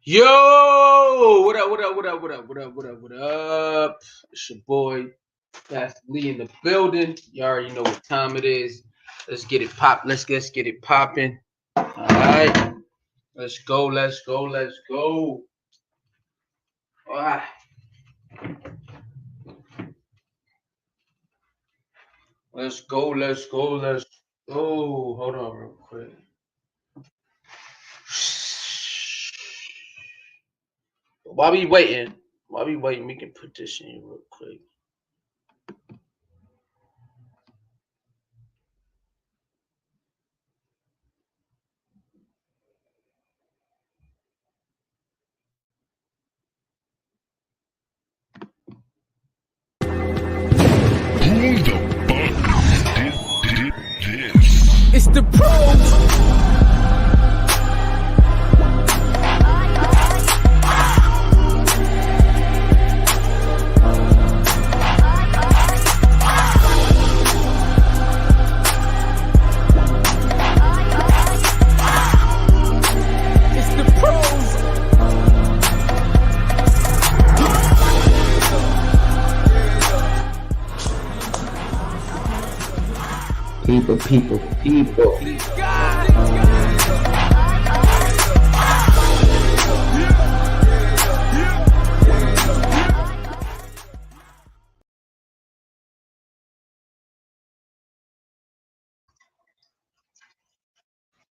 Yo, what up, what up, what up, what up, what up, what up, what up? It's your boy, Pastor Lee in the building. You already know what time it is. Let's get it pop. Let's get it popping. All right. Let's go, let's go, let's go. All right. Let's go, let's go, let's go. Hold on real quick. While we waiting, we can put this in real quick. Who the fuck did this? It's the pros. It's the pros. People.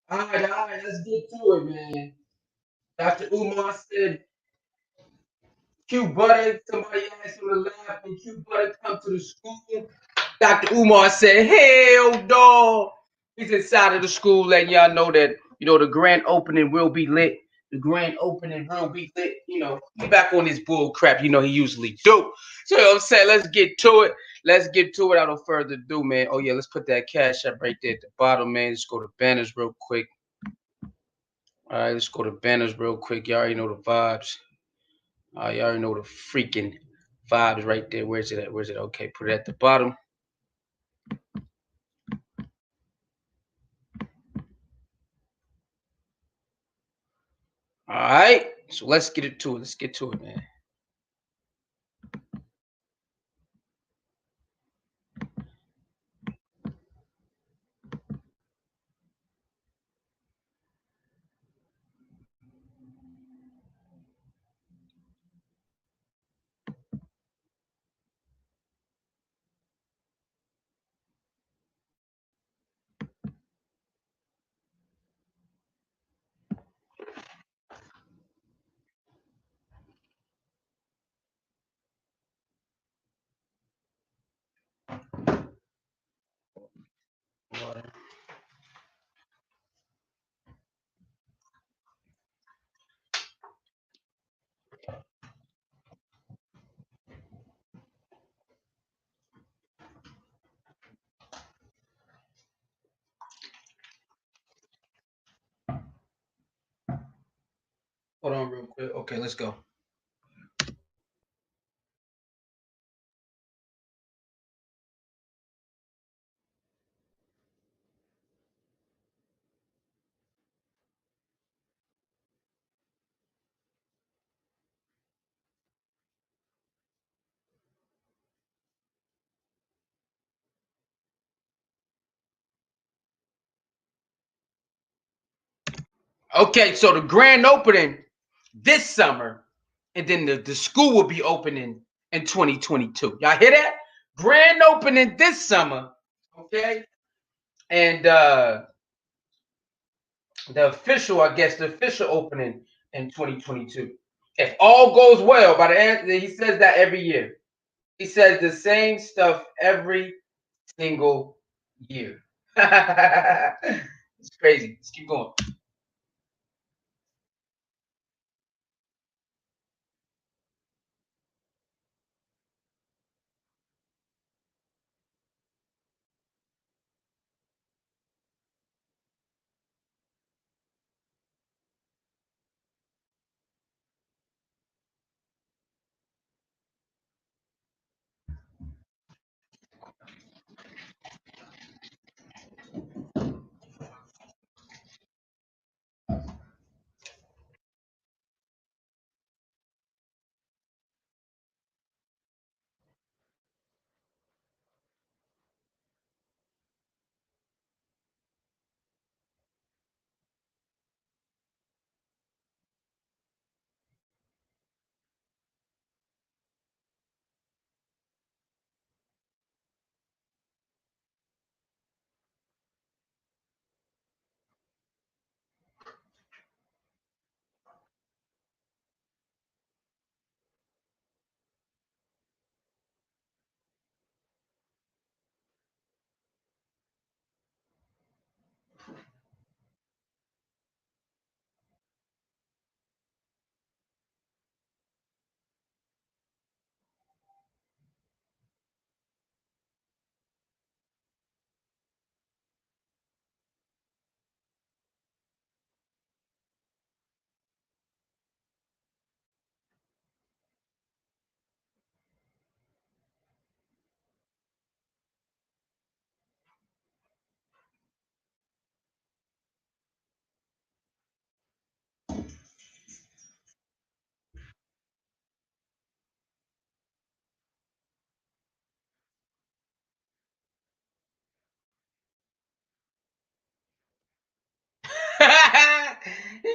All right, let's get to it, man. Dr. Umar said, Q Butter, somebody asked him to laugh, and Q Butter come to the school. Dr. Umar said, hell no. He's inside of the school letting y'all know that, the grand opening will be lit. The grand opening will be lit. He back on his bull crap, he usually do. So, I'm saying, let's get to it. Let's get to it without no further ado, man. Oh, yeah, let's put that cash up right there at the bottom, man. Let's go to banners real quick. All right, let's go to banners real quick. Y'all already know the vibes. You already know the freaking vibes right there. Where's it at? Where's it? Okay, put it at the bottom. All right, so let's get it to it. Let's get to it, man. Hold on real quick. Okay, let's go. Okay, so the grand opening this summer, and then the school will be opening in 2022. Y'all hear that? Grand opening this summer, okay? And the official opening in 2022. If all goes well, by the end, he says that every year. He says the same stuff every single year. It's crazy. Let's keep going.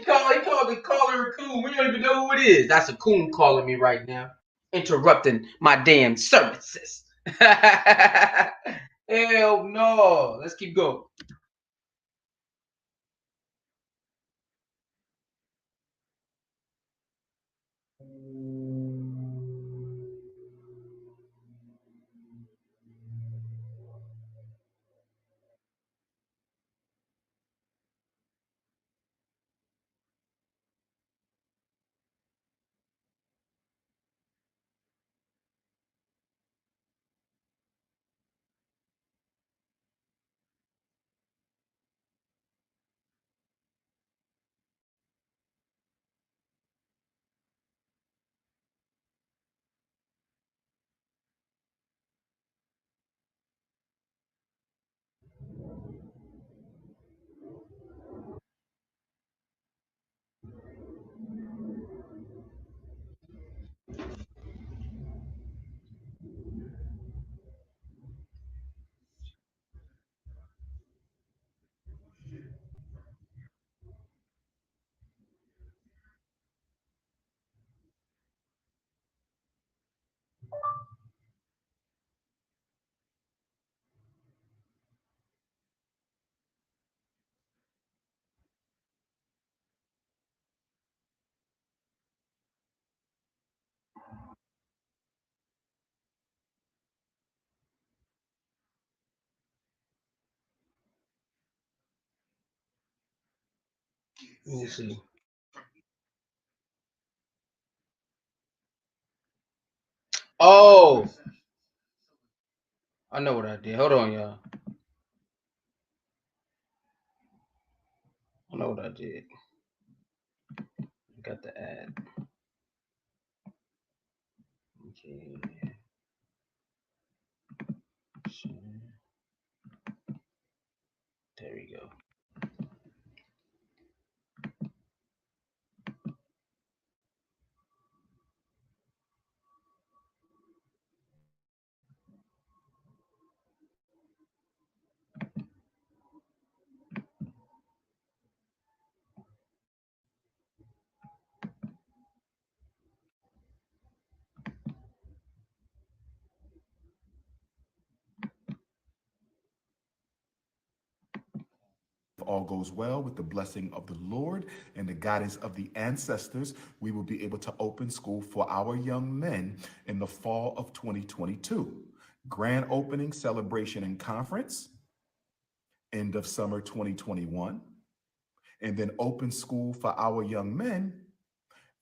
called the caller a coon. We don't even know who it is. That's a coon calling me right now, interrupting my damn services. Hell no. Let's keep going. Let me see. Oh, I know what I did. Hold on, y'all. I know what I did. Got the ad. Okay. There we go. If all goes well with the blessing of the Lord and the guidance of the ancestors, we will be able to open school for our young men in the fall of 2022. Grand opening, celebration, and conference, end of summer 2021. And then open school for our young men,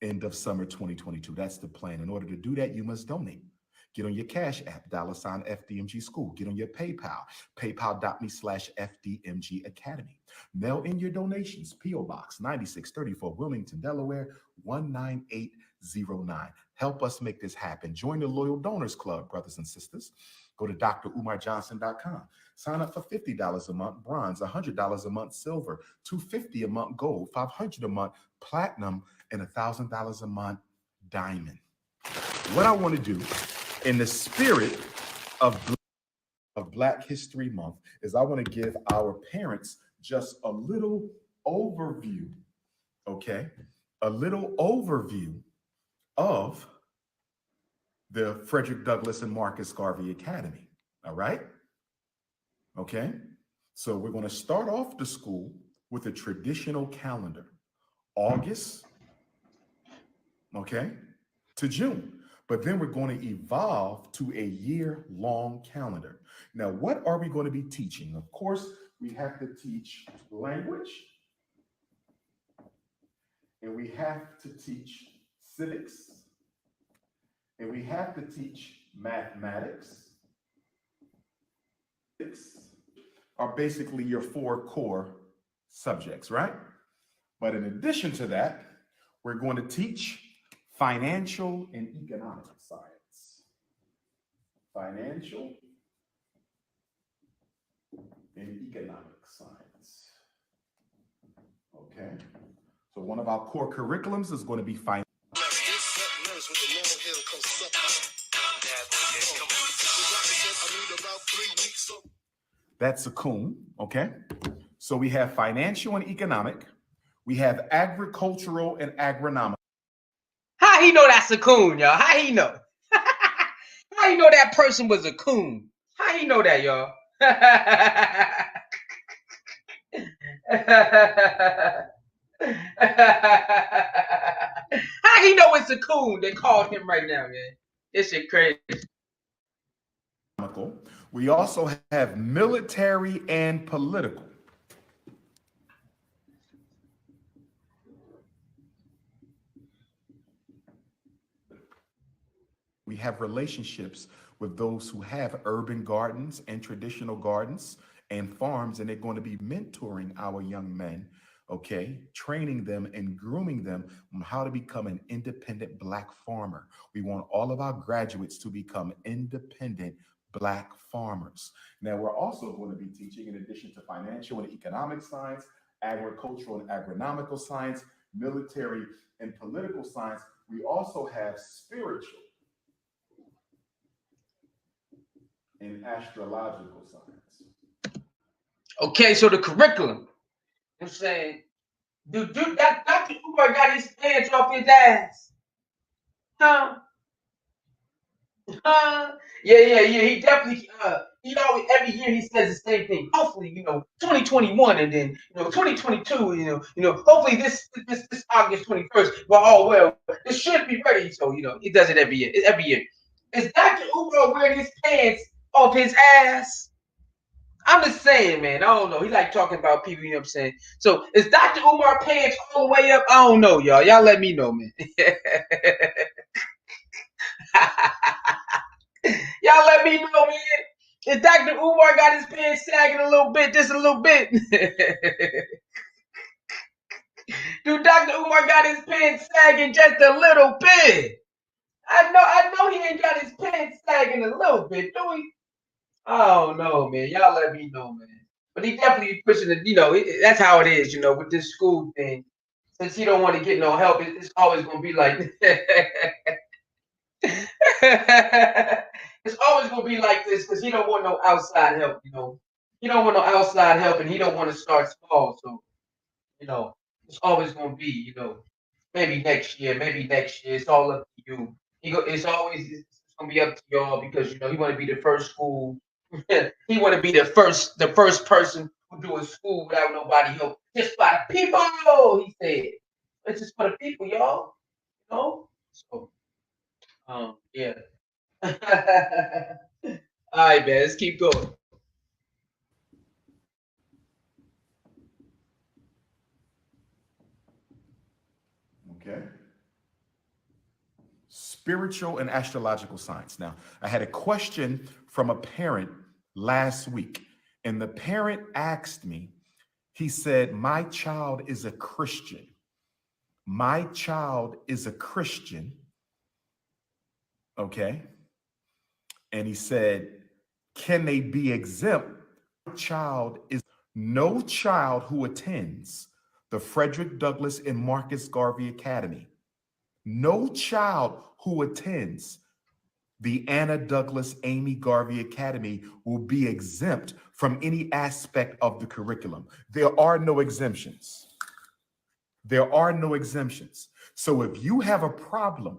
end of summer 2022. That's the plan. In order to do that, you must donate. Get on your Cash App, $FDMG School. Get on your PayPal, paypal.me/FDMG Academy. Mail in your donations, P.O. Box 9634, Wilmington, Delaware, 19809. Help us make this happen. Join the Loyal Donors Club, brothers and sisters. Go to drumarjohnson.com. Sign up for $50 a month, bronze, $100 a month, silver, $250 a month, gold, $500 a month, platinum, and $1,000 a month, diamond. What I want to do in the spirit of Black History Month is I want to give our parents just a little overview, okay? A little overview of the Frederick Douglass and Marcus Garvey Academy, all right? Okay, so we're going to start off the school with a traditional calendar, August, okay, to June. But then we're going to evolve to a year-long calendar. Now, what are we going to be teaching? Of course, we have to teach language, and we have to teach civics, and we have to teach mathematics. Are basically your 4 core subjects, right? But in addition to that, we're going to teach financial and economic science. Financial and economic science. Okay. So one of our core curriculums is going to be finance. That's a coon, okay? So we have financial and economic. We have agricultural and agronomical. How he know that's a coon, y'all? How he know? How he know that person was a coon? How he know that, y'all? How he know it's a coon that called him right now, man? This shit crazy. We also have military and political. We have relationships with those who have urban gardens and traditional gardens and farms, and they're going to be mentoring our young men, okay, training them and grooming them on how to become an independent Black farmer. We want all of our graduates to become independent Black farmers. Now, we're also going to be teaching, in addition to financial and economic science, agricultural and agronomical science, military and political science, we also have spiritual and astrological science. Okay, so the curriculum. I'm saying, dude, that Dr. Umar got his pants off his ass. Huh? Yeah. He definitely, every year he says the same thing. Hopefully, 2021, and then 2022. Hopefully this August 21st. Well, this should be ready. So he does it every year. Every year. Is Dr. Umar wearing his pants off his ass? I'm just saying, man. I don't know. He like talking about people. You know what I'm saying? So is Dr. Umar pants all the way up? I don't know, y'all. Y'all let me know, man. Y'all let me know, man. If Dr. Umar got his pants sagging a little bit, just a little bit. Dude, Dr. Umar got his pants sagging just a little bit. I know he ain't got his pants sagging a little bit, do he? I don't know, man. Y'all let me know, man. But he definitely pushing it, that's how it is, with this school thing. Since he don't want to get no help, it's always gonna be like it's always gonna be like this because he don't want no outside help, He don't want no outside help, and he don't want to start small. So, it's always gonna be, maybe next year. It's all up to you. It's gonna be up to y'all because he want to be the first school. He want to be the first person who do a school without nobody help, just by the people. He said, it's just for the people, y'all. So, yeah. All right, man. Let's keep going. Okay. Spiritual and astrological science. Now, I had a question from a parent last week, and the parent asked me, he said, my child is a Christian. My child is a Christian. Okay. And he said, can they be exempt? No child who attends the Frederick Douglass and Marcus Garvey Academy, no child who attends the Anna Douglas Amy Garvey Academy will be exempt from any aspect of the curriculum. There are no exemptions. There are no exemptions. So if you have a problem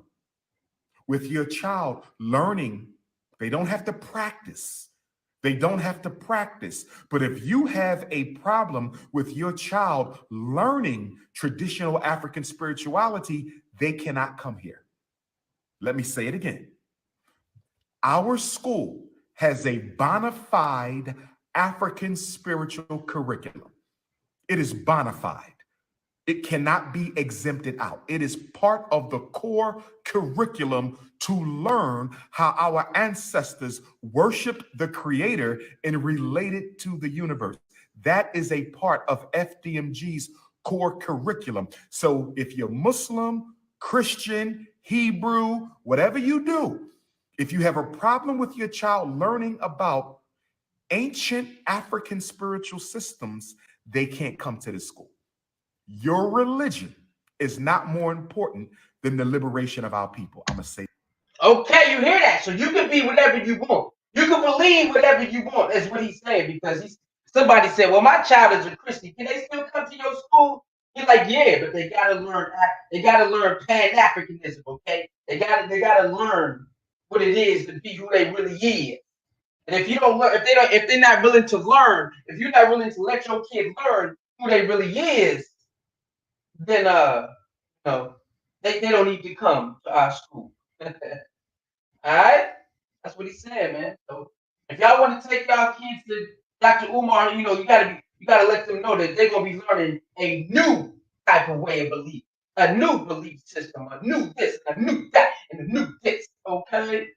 with your child learning, they don't have to practice. They don't have to practice. But if you have a problem with your child learning traditional African spirituality, they cannot come here. Let me say it again. Our school has a bona fide African spiritual curriculum. It is bona fide. It cannot be exempted out. It is part of the core curriculum to learn how our ancestors worshiped the Creator and related to the universe. That is a part of Fdmg's core curriculum. So if you're Muslim, Christian, Hebrew, whatever you do, if you have a problem with your child learning about ancient African spiritual systems, they can't come to the school. Your religion is not more important than the liberation of our people. I'm going to say. Okay, you hear that? So you can be whatever you want. You can believe whatever you want. That's what he's saying, because somebody said, well, my child is a Christian. Can they still come to your school? He's like, yeah, but they gotta learn. They gotta learn Pan Africanism. Okay, they gotta learn what it is to be who they really is. And if you don't learn, if they're not willing to learn, if you're not willing to let your kid learn who they really is, then no, they don't need to come to our school. All right, that's what he said, man. So if y'all want to take y'all kids to Dr. Umar, you gotta let them know that they're gonna be learning a new type of way of belief, a new belief system, a new this, a new that, and a new this. Okay,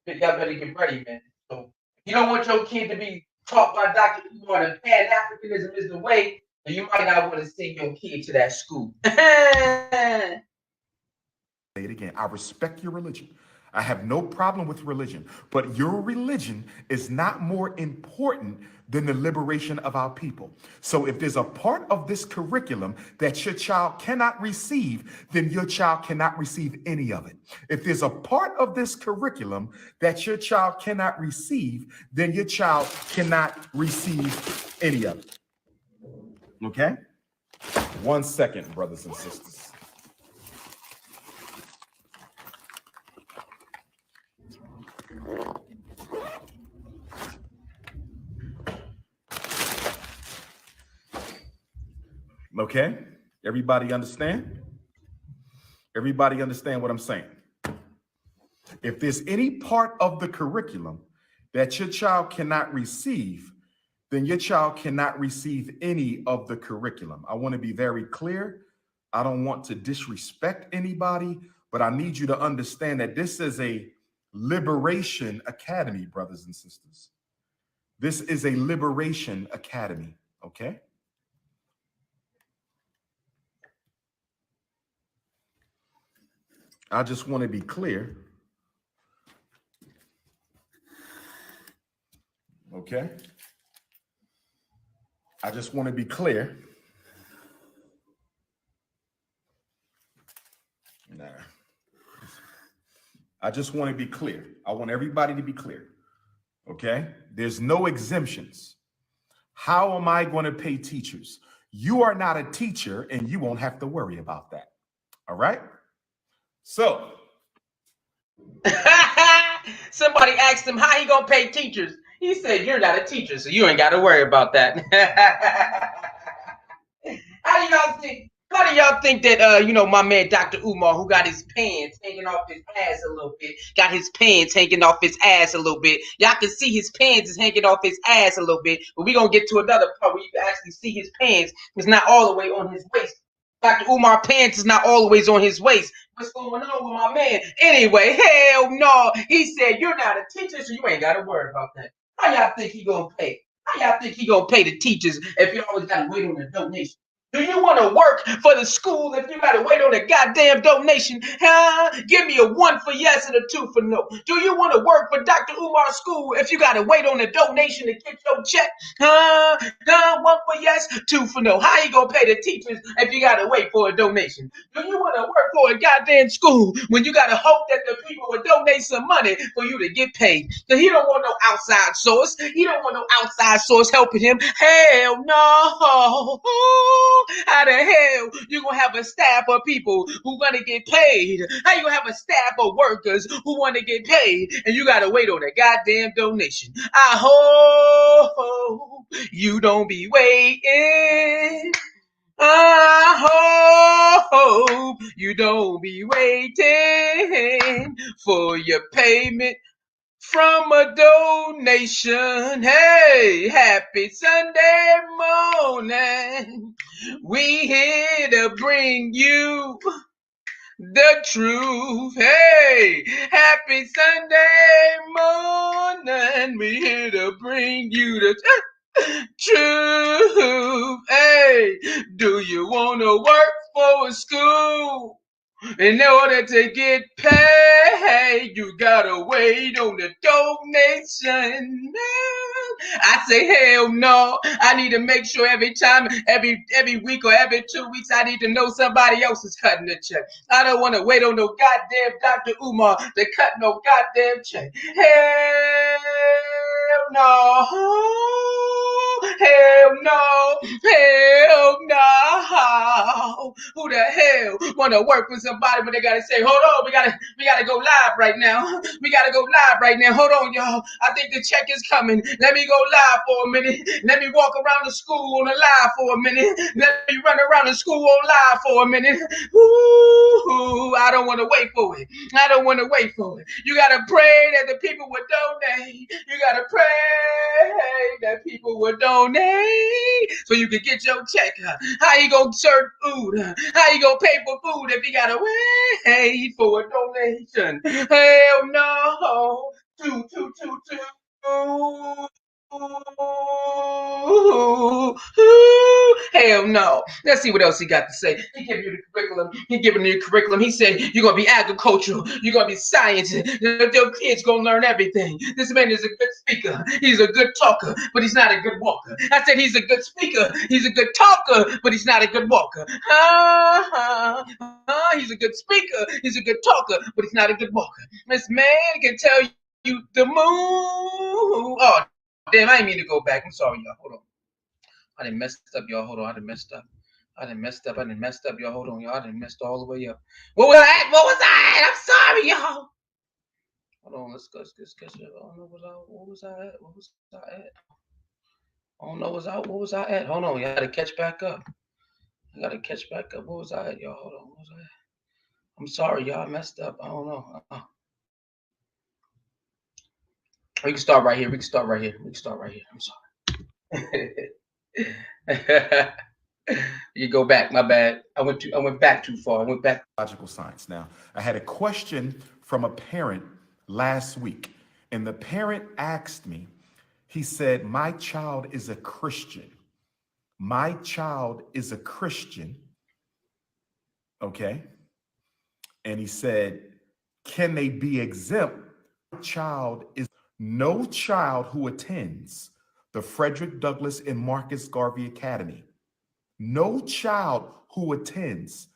y'all better get ready, man. So if you don't want your kid to be taught by Dr. Umar that Pan Africanism is the way, then you might not want to send your kid to that school. Say it again. I respect your religion. I have no problem with religion, but your religion is not more important than the liberation of our people. So if there's a part of this curriculum that your child cannot receive, then your child cannot receive any of it. If there's a part of this curriculum that your child cannot receive, then your child cannot receive any of it. Okay? 1 second, brothers and sisters. Okay, everybody understand? Everybody understand what I'm saying? If there's any part of the curriculum that your child cannot receive, then your child cannot receive any of the curriculum. I want to be very clear. I don't want to disrespect anybody, but I need you to understand that this is a liberation academy, brothers and sisters. This is a liberation academy, okay? I just want to be clear. Okay. I just want to be clear. Nah. I just want to be clear. I want everybody to be clear. Okay. There's no exemptions. How am I going to pay teachers? You are not a teacher and you won't have to worry about that. All right. So somebody asked him how he gonna pay teachers. He said, "You're not a teacher, so you ain't got to worry about that." How do y'all think? How do y'all think that my man Dr. Umar, who got his pants hanging off his ass a little bit, got his pants hanging off his ass a little bit. Y'all can see his pants is hanging off his ass a little bit, but we gonna get to another part where you can actually see his pants. It's not all the way on his waist. Dr. Umar pants is not always on his waist. What's going on with my man? Anyway, hell no. He said, "You're not a teacher, so you ain't got to worry about that." How y'all think he gonna pay? How y'all think he gonna pay the teachers if you always gotta wait on a donation? Do you want to work for the school if you gotta wait on a goddamn donation? Huh? Give me a 1 for yes and a 2 for no. Do you want to work for Dr. Umar's school if you gotta wait on a donation to get your check? Huh? 1 for yes, 2 for no. How you gonna pay the teachers if you gotta wait for a donation? Do you want to work for a goddamn school when you gotta hope that the people will donate some money for you to get paid? So he don't want no outside source. He don't want no outside source helping him. Hell no. How the hell you gonna have a staff of people who gonna get paid? How you gonna have a staff of workers who want to get paid and you gotta wait on a goddamn donation? I hope you don't be waiting. I hope you don't be waiting for your payment from a donation. Hey, happy Sunday morning. We here to bring you the truth. Hey, happy Sunday morning. We here to bring you the truth. Hey, do you want to work for a school? In order to get paid, you gotta wait on the donation. I say hell no. I need to make sure every time, every week or every 2 weeks, I need to know somebody else is cutting the check. I don't want to wait on no goddamn Dr. Umar to cut no goddamn check. Hell no. Hell no. Hell no. Who the hell wanna work with somebody when they gotta say, hold on, we gotta go live right now. We gotta go live right now. Hold on, y'all. I think the check is coming. Let me go live for a minute. Let me walk around the school on a live for a minute. Let me run around the school on live for a minute. Ooh, I don't want to wait for it. I don't want to wait for it. You gotta pray that the people would donate. You gotta pray that people would donate so you can get your check. How you gonna serve food? How you gonna pay for food if you gotta wait for a donation? Hell no. Hell no. Let's see what else he got to say. He giving you the curriculum. He giving you the curriculum. He said you're gonna be agricultural. You're gonna be science. Your kids gonna learn everything. This man is a good speaker. He's a good talker, but he's not a good walker. I said he's a good speaker. He's a good talker, but he's not a good walker. He's a good speaker. He's a good talker, but he's not a good walker. This man can tell you the moon. Oh, damn, I didn't mean to go back. I'm sorry, y'all. Hold on. I done messed up, y'all. Hold on. I done messed up, y'all. Hold on, y'all. I done messed all the way up. What was I at? I'm sorry, y'all. Hold on. Let's catch it. I don't know what was I at? I don't know what was I at? Hold on. You gotta catch back up. What was I at, y'all? Hold on. What was I at? I'm sorry, y'all. I messed up. I don't know. We can start right here. I'm sorry. You go back. My bad. I went back too far. I went back. Logical science. Now, I had a question from a parent last week, and the parent asked me, he said, my child is a Christian. My child is a Christian. Okay. And he said, can they be exempt? No child who attends the Frederick Douglass and Marcus Garvey Academy, no child who attends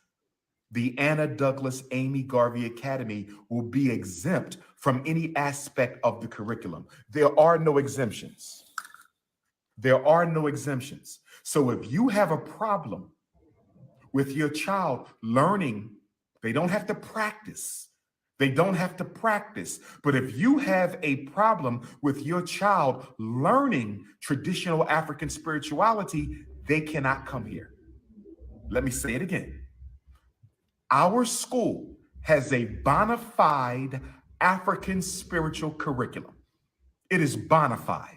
the Anna Douglas Amy Garvey Academy will be exempt from any aspect of the curriculum. There are no exemptions. So if you have a problem with your child learning, they don't have to practice. But if you have a problem with your child learning traditional African spirituality, they cannot come here. Let me say it again. Our school has a bona fide African spiritual curriculum. It is bona fide.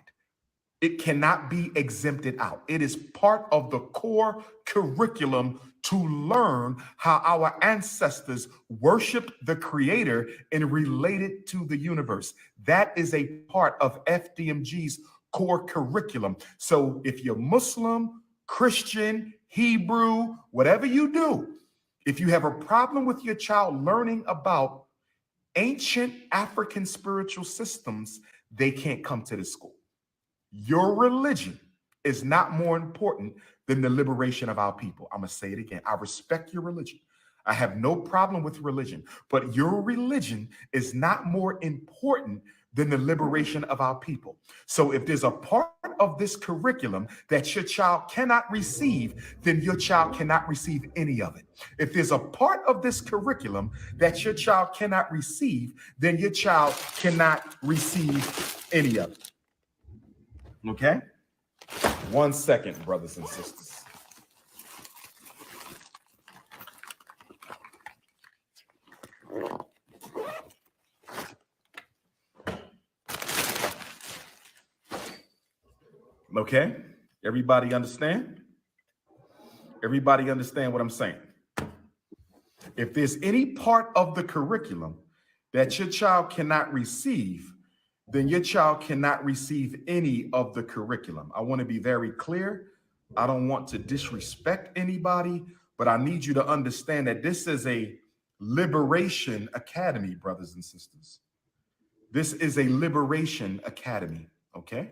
It cannot be exempted out. It is part of the core curriculum to learn how our ancestors worshiped the Creator and related to the universe. That is a part of Fdmg's core curriculum. So if you're Muslim, Christian, Hebrew, whatever you do, if you have a problem with your child learning about ancient African spiritual systems, they can't come to the school. Your religion is not more important than the liberation of our people. I'm going to say it again. I respect your religion. I have no problem with religion, but your religion is not more important than the liberation of our people. So if there's a part of this curriculum that your child cannot receive, then your child cannot receive any of it. If there's a part of this curriculum that your child cannot receive, then your child cannot receive any of it. Okay? 1 second, brothers and sisters. Okay? Everybody understand? Everybody understand what I'm saying? If there's any part of the curriculum that your child cannot receive, then your child cannot receive any of the curriculum. I want to be very clear. I don't want to disrespect anybody, but I need you to understand that this is a liberation academy, brothers and sisters. This is a liberation academy, okay?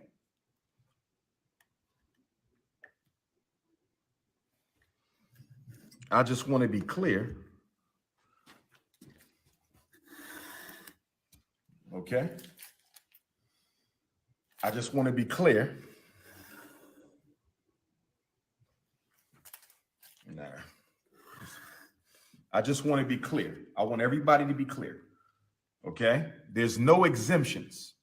I just want to be clear. Okay? I just want to be clear I just want to be clear. I want everybody to be clear. Okay? There's no exemptions.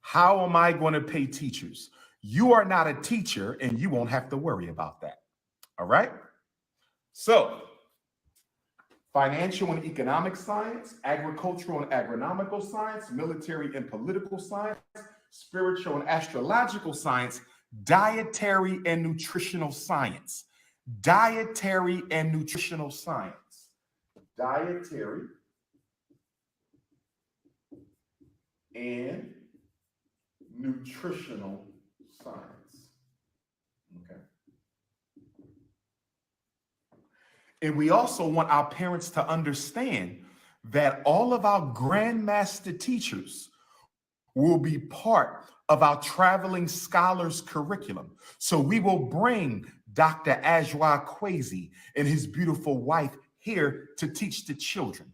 How am I going to pay teachers? You are not a teacher and you won't have to worry about that. All right? So, financial and economic science, agricultural and agronomical science, military and political science, spiritual and astrological science, dietary and nutritional science. Dietary and nutritional science. Dietary and nutritional science. Okay. And we also want our parents to understand that all of our grandmaster teachers will be part of our traveling scholars curriculum. So we will bring Dr. Ajwa Kwesi and his beautiful wife here to teach the children.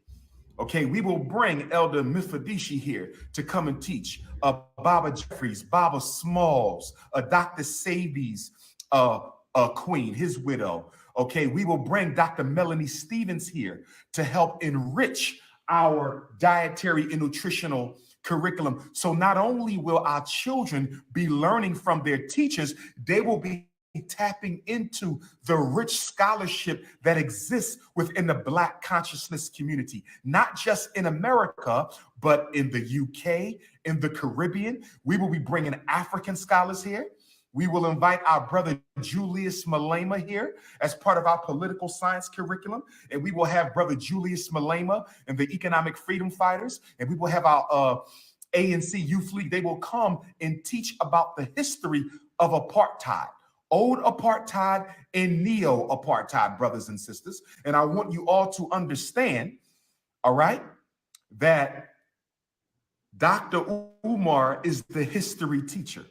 Okay, we will bring Elder Mifadishi here to come and teach. Baba Jeffries, Baba Smalls, Dr. Sabi's queen, his widow. Okay, we will bring Dr. Melanie Stevens here to help enrich our dietary and nutritional curriculum. So not only will our children be learning from their teachers, they will be tapping into the rich scholarship that exists within the Black consciousness community, not just in America, but in the UK, in the Caribbean. We will be bringing African scholars here. We will invite our brother Julius Malema here as part of our political science curriculum. And we will have brother Julius Malema and the Economic Freedom Fighters. And we will have our ANC Youth League. They will come and teach about the history of apartheid. Old apartheid and neo-apartheid, brothers and sisters. And I want you all to understand, all right, that Dr. Umar is the history teacher.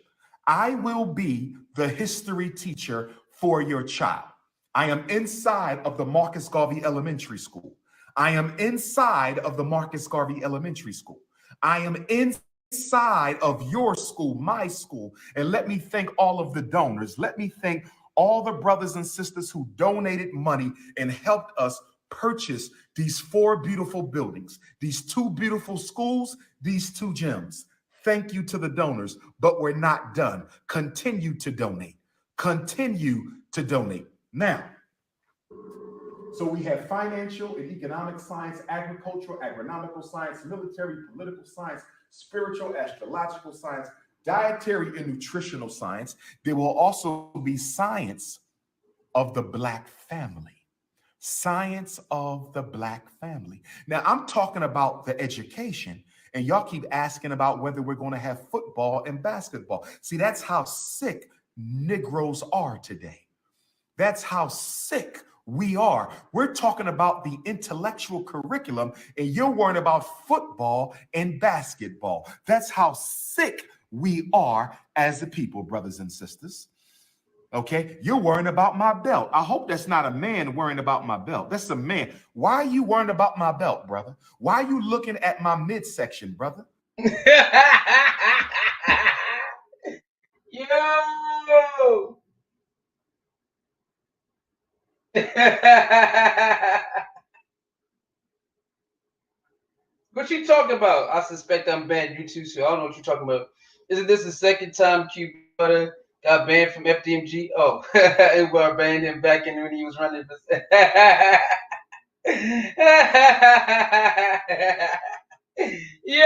I will be the history teacher for your child. I am inside of the Marcus Garvey Elementary School. I am inside of the Marcus Garvey Elementary School. I am inside of your school, my school. And let me thank all of the donors. Let me thank all the brothers and sisters who donated money and helped us purchase these 4 beautiful buildings, these 2 beautiful schools, these 2 gyms. Thank you to the donors, but we're not done. Continue to donate. Continue to donate. Now, so we have financial and economic science, agricultural, agronomical science, military, political science, spiritual, astrological science, dietary and nutritional science. There will also be science of the Black family. Science of the Black family. Now, I'm talking about the education, and y'all keep asking about whether we're going to have football and basketball. See, that's how sick Negroes are today. That's how sick we are. We're talking about the intellectual curriculum, and you're worrying about football and basketball. That's how sick we are as a people, brothers and sisters. Okay, you're worrying about my belt. I hope that's not a man worrying about my belt. That's a man. Why are you worrying about my belt, brother? Why are you looking at my midsection, brother? Yo! What you talking about? I suspect I'm banned YouTube, so I don't know what you're talking about. Isn't this the second time Q Butter got banned from Fdmg? Oh, it was banned him back in when he was running. Yo,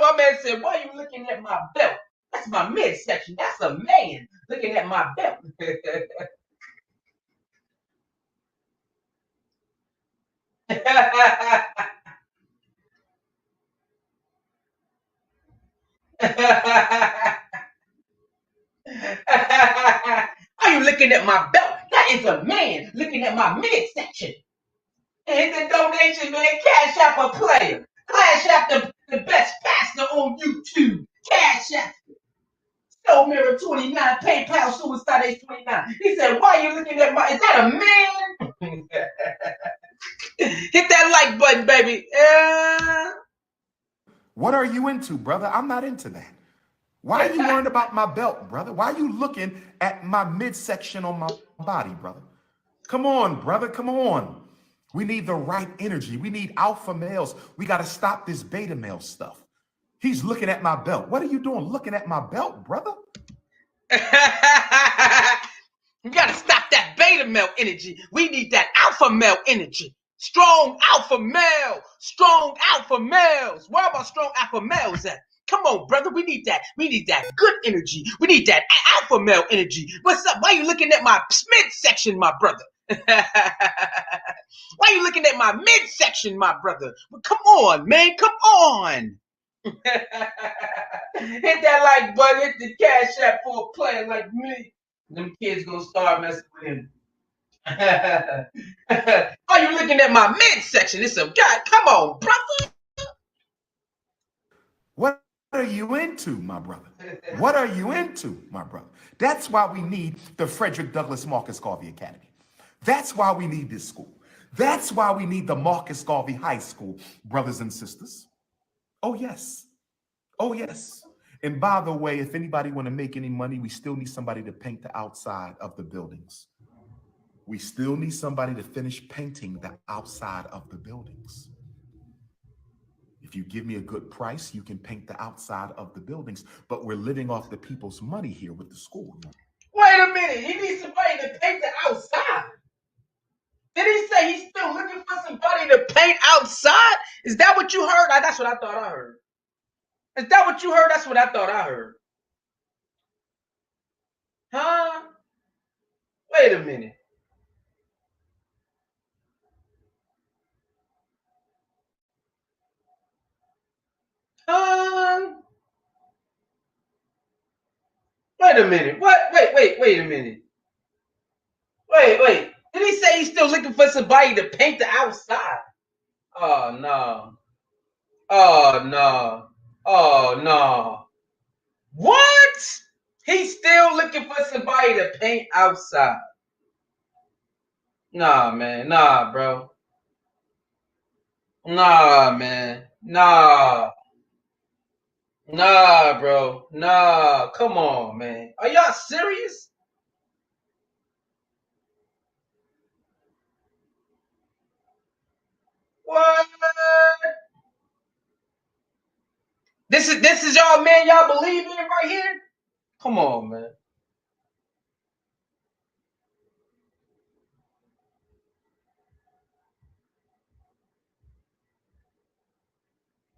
my man said, "Why are you looking at my belt? That's my midsection. That's a man looking at my belt." Are you looking at my belt? That is a man looking at my midsection. And hit the donation, man. Cash App a player. Cash App the best pastor on YouTube. Cash App. Soul Mirror 29, PayPal Suicide Age 29. He said, "Why are you looking at my? Is that a man?" Hit that like button, baby. What are you into, brother? I'm not into that. Why are you worrying about my belt, brother? Why are you looking at my midsection on my body, brother? Come on, brother. Come on. We need the right energy. We need alpha males. We got to stop this beta male stuff. He's looking at my belt. What are you doing looking at my belt, brother? You gotta stop that beta male energy. We need that alpha male energy. Strong alpha male. Strong alpha males. Where are my strong alpha males at? Come on, brother. We need that. We need that good energy. We need that alpha male energy. What's up? Why are you looking at my midsection, my brother? Why are you looking at my midsection, my brother? Well, come on, man. Come on. Hit that like button. Hit the cash app for a player like me. Them kids gonna start messing with him. Why are you looking at my midsection? It's a guy. Come on, brother. What are you into, my brother? What are you into, my brother? That's why we need the Frederick Douglass Marcus Garvey Academy. That's why we need this school. That's why we need the Marcus Garvey High School, brothers and sisters. Oh, yes. Oh, yes. And by the way, if anybody want to make any money, we still need somebody to paint the outside of the buildings. We still need somebody to finish painting the outside of the buildings. If you give me a good price, you can paint the outside of the buildings, but we're living off the people's money here with the school. Wait a minute. He needs somebody to paint the outside. Did he say he's still looking for somebody to paint outside? Is that what you heard? That's what I thought I heard. Is that what you heard? That's what I thought I heard. Huh? Wait a minute. Wait a minute. What? Wait a minute. Wait. Did he say he's still looking for somebody to paint the outside? Oh, no. Oh, no. Oh, no. What? He's still looking for somebody to paint outside. Nah, man. Nah, bro. Nah, man. Nah. Nah, bro. Nah. Come on, man. Are y'all serious? What? This is y'all, man. Y'all believe in it right here? Come on, man.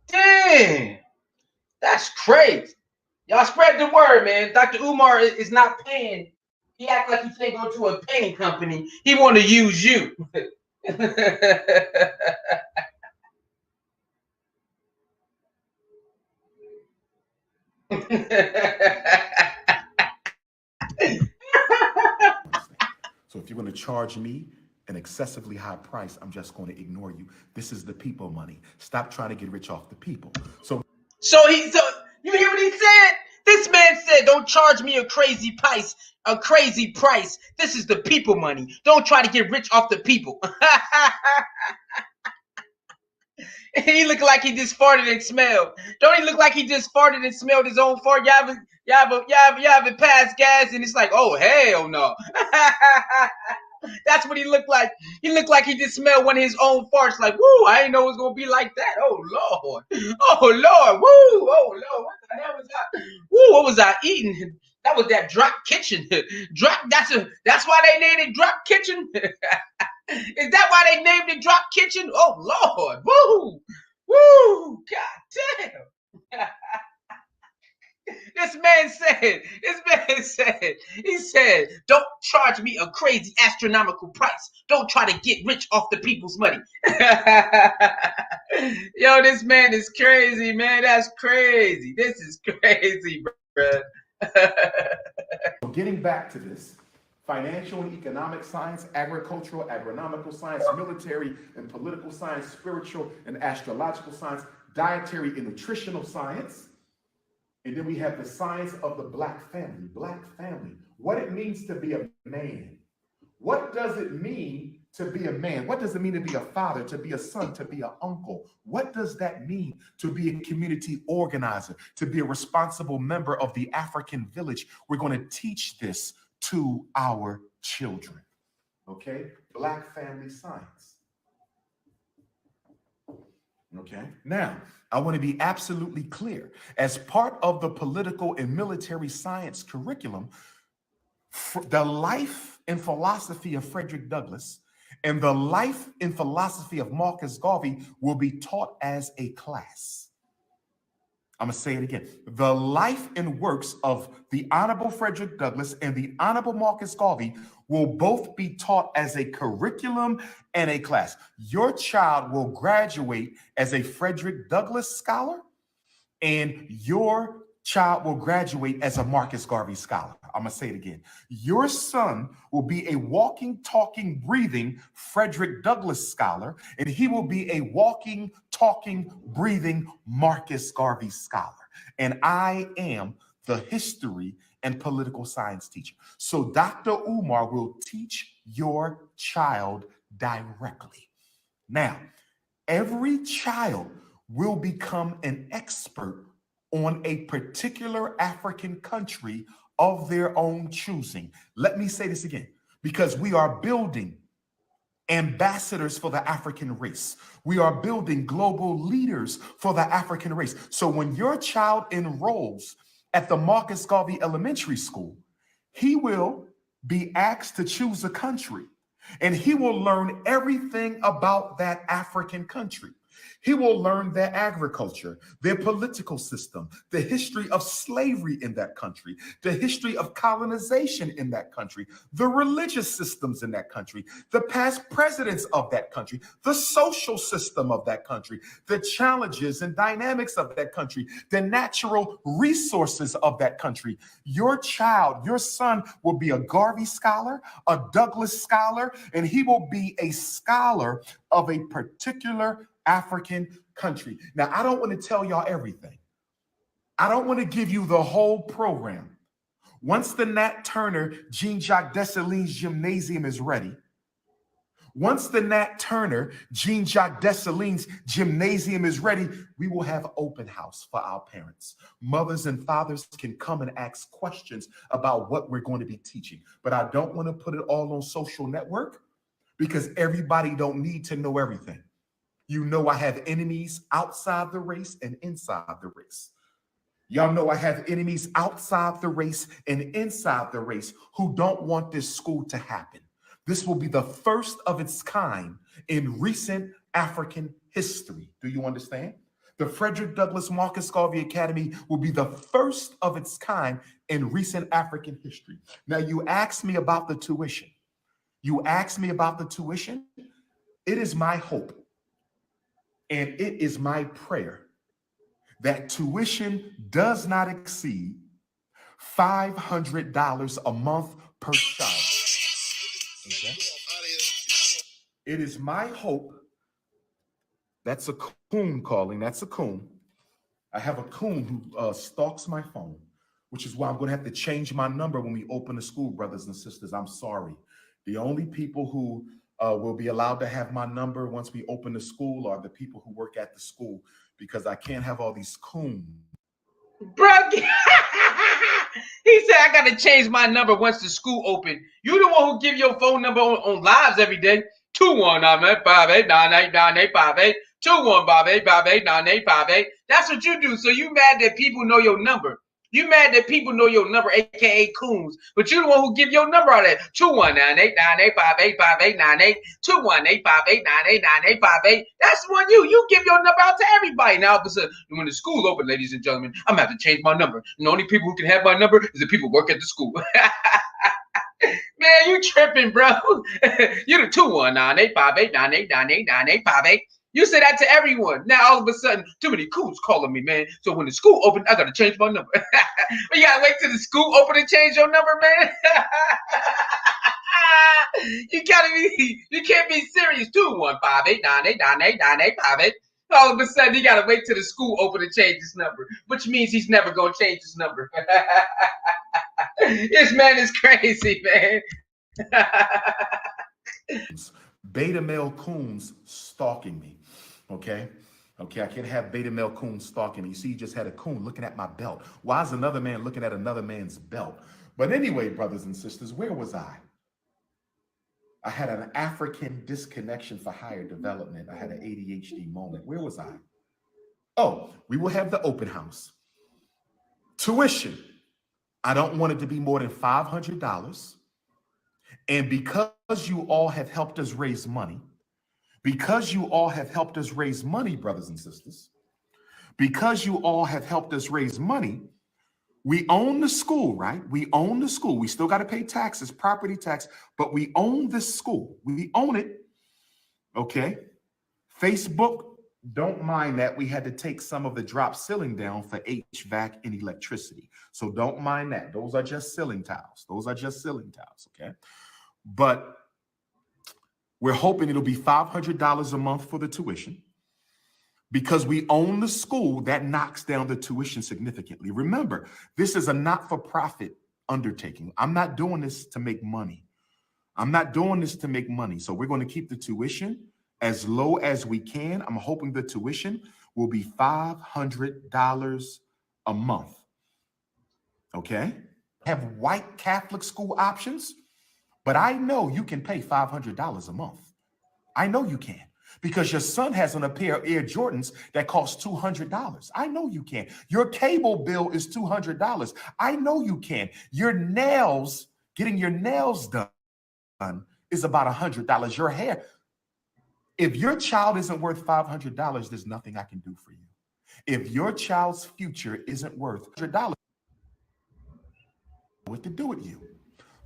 Dang. That's crazy. Y'all spread the word, man. Dr. Umar is not paying. He act like he can't go to a painting company. He want to use you. So if you're going to charge me an excessively high price, I'm just going to ignore you. This is the people money. Stop trying to get rich off the people. So you hear what he said? This man said, don't charge me a crazy price. This is the people money. Don't try to get rich off the people. He look like he just farted and smelled. Don't he look like he just farted and smelled his own fart? Y'all haven't passed gas and it's like, oh, hell no. That's what he looked like. He looked like he just smelled one of his own farts. Like, woo, I didn't know it was gonna be like that. Oh Lord, woo, oh Lord, what the hell was that? Woo, what was I eating? That was that drop kitchen. That's why they named it drop kitchen. Is that why they named it drop kitchen? Oh Lord, woo, god damn. This man said, he said, don't charge me a crazy astronomical price. Don't try to get rich off the people's money. Yo, this man is crazy, man. That's crazy. This is crazy, bro. getting back to this, financial and economic science, agricultural, agronomical science, military and political science, spiritual and astrological science, dietary and nutritional science. And then we have the science of the Black family, what it means to be a man. What does it mean to be a man? What does it mean to be a father, to be a son, to be an uncle? What does that mean to be a community organizer, to be a responsible member of the African village? We're going to teach this to our children, okay? Black family science. Okay. Now, I want to be absolutely clear. As part of the political and military science curriculum, the life and philosophy of Frederick Douglass and the life and philosophy of Marcus Garvey will be taught as a class. I'm going to say it again. The life and works of the Honorable Frederick Douglass and the Honorable Marcus Garvey will both be taught as a curriculum and a class. Your child will graduate as a Frederick Douglass scholar, and your child will graduate as a Marcus Garvey scholar. I'm going to say it again. Your son will be a walking, talking, breathing Frederick Douglass scholar, and he will be a walking, talking, breathing Marcus Garvey scholar. And I am the history and political science teacher. So Dr. Umar will teach your child directly. Now, every child will become an expert on a particular African country of their own choosing. Let me say this again, because we are building ambassadors for the African race. We are building global leaders for the African race. So when your child enrolls at the Marcus Garvey Elementary School, he will be asked to choose a country, and he will learn everything about that African country. He will learn their agriculture, their political system, the history of slavery in that country, the history of colonization in that country, the religious systems in that country, the past presidents of that country, the social system of that country, the challenges and dynamics of that country, the natural resources of that country. Your child, your son will be a Garvey scholar, a Douglass scholar, and he will be a scholar of a particular African country. Now, I don't want to tell y'all everything. I don't want to give you the whole program. Once the Nat Turner Jean-Jacques Dessalines Gymnasium is ready, once the Nat Turner Jean-Jacques Dessalines Gymnasium is ready, we will have open house for our parents. Mothers and fathers can come and ask questions about what we're going to be teaching. But I don't want to put it all on social network because everybody don't need to know everything. You know I have enemies outside the race and inside the race. Y'all know I have enemies outside the race and inside the race who don't want this school to happen. This will be the first of its kind in recent African history. Do you understand? The Frederick Douglass Marcus Garvey Academy will be the first of its kind in recent African history. Now, you asked me about the tuition. It is my hope and it is my prayer that tuition does not exceed $500 a month per child. Okay? It is my hope. That's a coon calling. That's a coon. I have a coon who stalks my phone, which is why I'm going to have to change my number when we open the school, brothers and sisters. I'm sorry. The only people who will be allowed to have my number once we open the school are the people who work at the school, because I can't have all these coons. Bro, he said I gotta change my number once the school open. You the one who give your phone number on lives every day. 219-5898-9858. 215-858-9858. That's what you do. So you mad that people know your number. You mad that people know your number, aka Coons. But you the one who give your number out at 219-898-5858-98. 218-589-898-58. That's one you. You give your number out to everybody. Now all of a sudden, when the school open, ladies and gentlemen, I'm gonna have to change my number. And the only people who can have my number is the people who work at the school. Man, you tripping, bro. You the 219-858-98-98-98-58. You say that to everyone. Now all of a sudden, too many cools calling me, man. So when the school open, I gotta change my number. You gotta wait till the school open to change your number, man. You can't be serious. 215-898-98-98-58. All of a sudden, you gotta wait till the school open to change his number, which means he's never gonna change his number. This man is crazy, man. Beta male coons stalking me. Okay, I can't have beta male coons stalking me. You see, you just had a coon looking at my belt. Why is another man looking at another man's belt? But anyway, brothers and sisters, where was I? I had an African disconnection for higher development. I had an ADHD moment. Where was I? Oh, we will have the open house. Tuition, I don't want it to be more than $500. And because you all have helped us raise money, brothers and sisters, because you all have helped us raise money, we own the school, right? We own the school. We still got to pay taxes, property tax, but we own this school. We own it. Okay. Facebook, don't mind that we had to take some of the drop ceiling down for HVAC and electricity. So don't mind that. Those are just ceiling tiles. Okay. But we're hoping it'll be $500 a month for the tuition. Because we own the school, that knocks down the tuition significantly. Remember, this is a not-for-profit undertaking. I'm not doing this to make money. So we're going to keep the tuition as low as we can. I'm hoping the tuition will be $500 a month. Okay? Have white Catholic school options, but I know you can pay $500 a month. I know you can. Because your son has on a pair of Air Jordans that cost $200. I know you can. Your cable bill is $200. I know you can. Getting your nails done is about $100. Your hair. If your child isn't worth $500, there's nothing I can do for you. If your child's future isn't worth $100, what to do with you?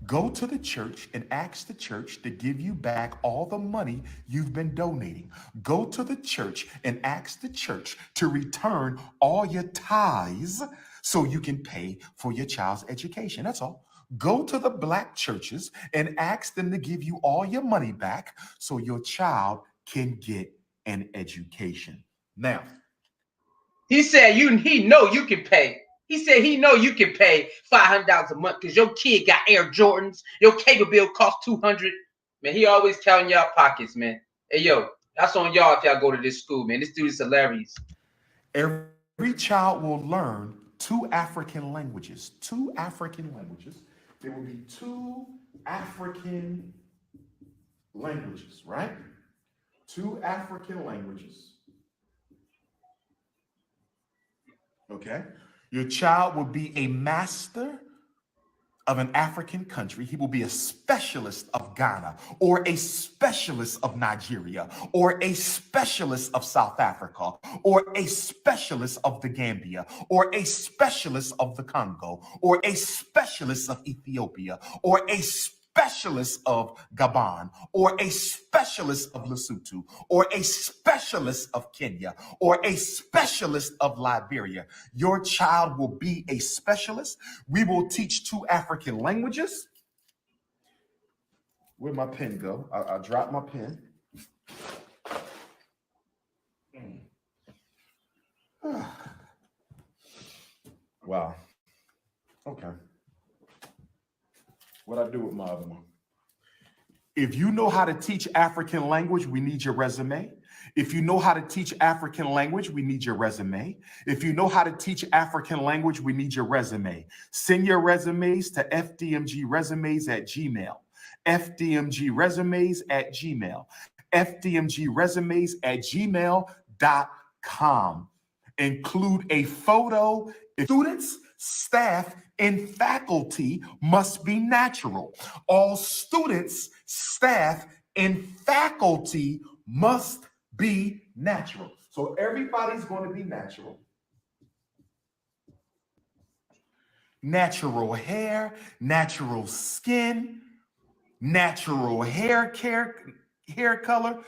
Go to the church and ask the church to give you back all the money you've been donating. Go to the church and ask the church to return all your tithes so you can pay for your child's education. That's all. Go to the black churches and ask them to give you all your money back so your child can get an education. Now, He said he know you can pay. He said he know you can pay $500 a month because your kid got Air Jordans. Your cable bill cost $200. Man, he always counting y'all pockets, man. Hey, yo, that's on y'all if y'all go to this school, man. This dude is hilarious. Every child will learn 2 African languages. There will be 2 African languages, right? 2 African languages. Okay? Your child will be a master of an African country. He will be a specialist of Ghana, or a specialist of Nigeria, or a specialist of South Africa, or a specialist of the Gambia, or a specialist of the Congo, or a specialist of Ethiopia, or a specialist of Gabon, or a specialist of Lesotho, or a specialist of Kenya, or a specialist of Liberia. Your child will be a specialist. We will teach 2 African languages. Where'd my pen go? I dropped my pen. Wow. Okay. What I do with my other one? If you know how to teach African language, we need your resume. If you know how to teach African language, we need your resume. If you know how to teach African language, we need your resume. Send your resumes to fdmgresumes@gmail. fdmgresumes@gmail. fdmgresumes@gmail.com. Include a photo. Students, staff, and faculty must be natural. All students, staff, and faculty must be natural. So everybody's going to be natural. Natural hair, natural skin, natural hair color,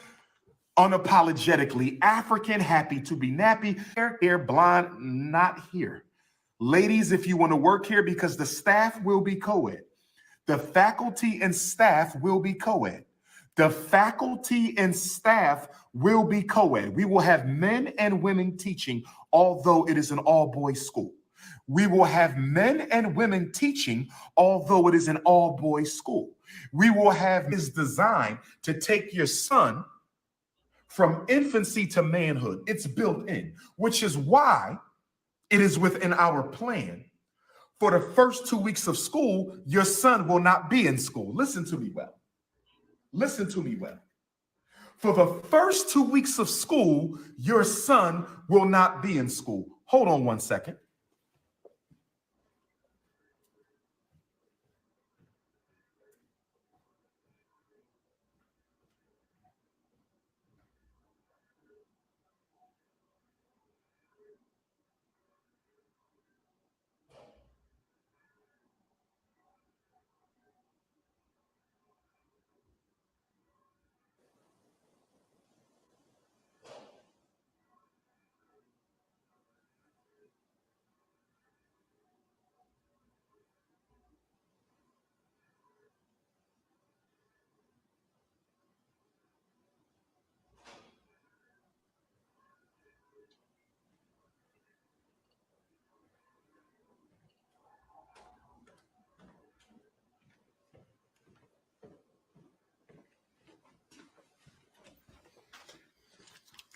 unapologetically African, happy to be nappy, hair blonde, not here. Ladies, if you want to work here, because the staff will be co-ed. The faculty and staff will be co-ed. The faculty and staff will be co-ed. We will have men and women teaching, although it is an all-boys school. We will have men and women teaching, although it is an all-boys school. We will have this design to take your son from infancy to manhood. It's built in, which is why it is within our plan. For the first 2 weeks of school, your son will not be in school. Listen to me well. Listen to me well. For the first 2 weeks of school, your son will not be in school. Hold on 1 second.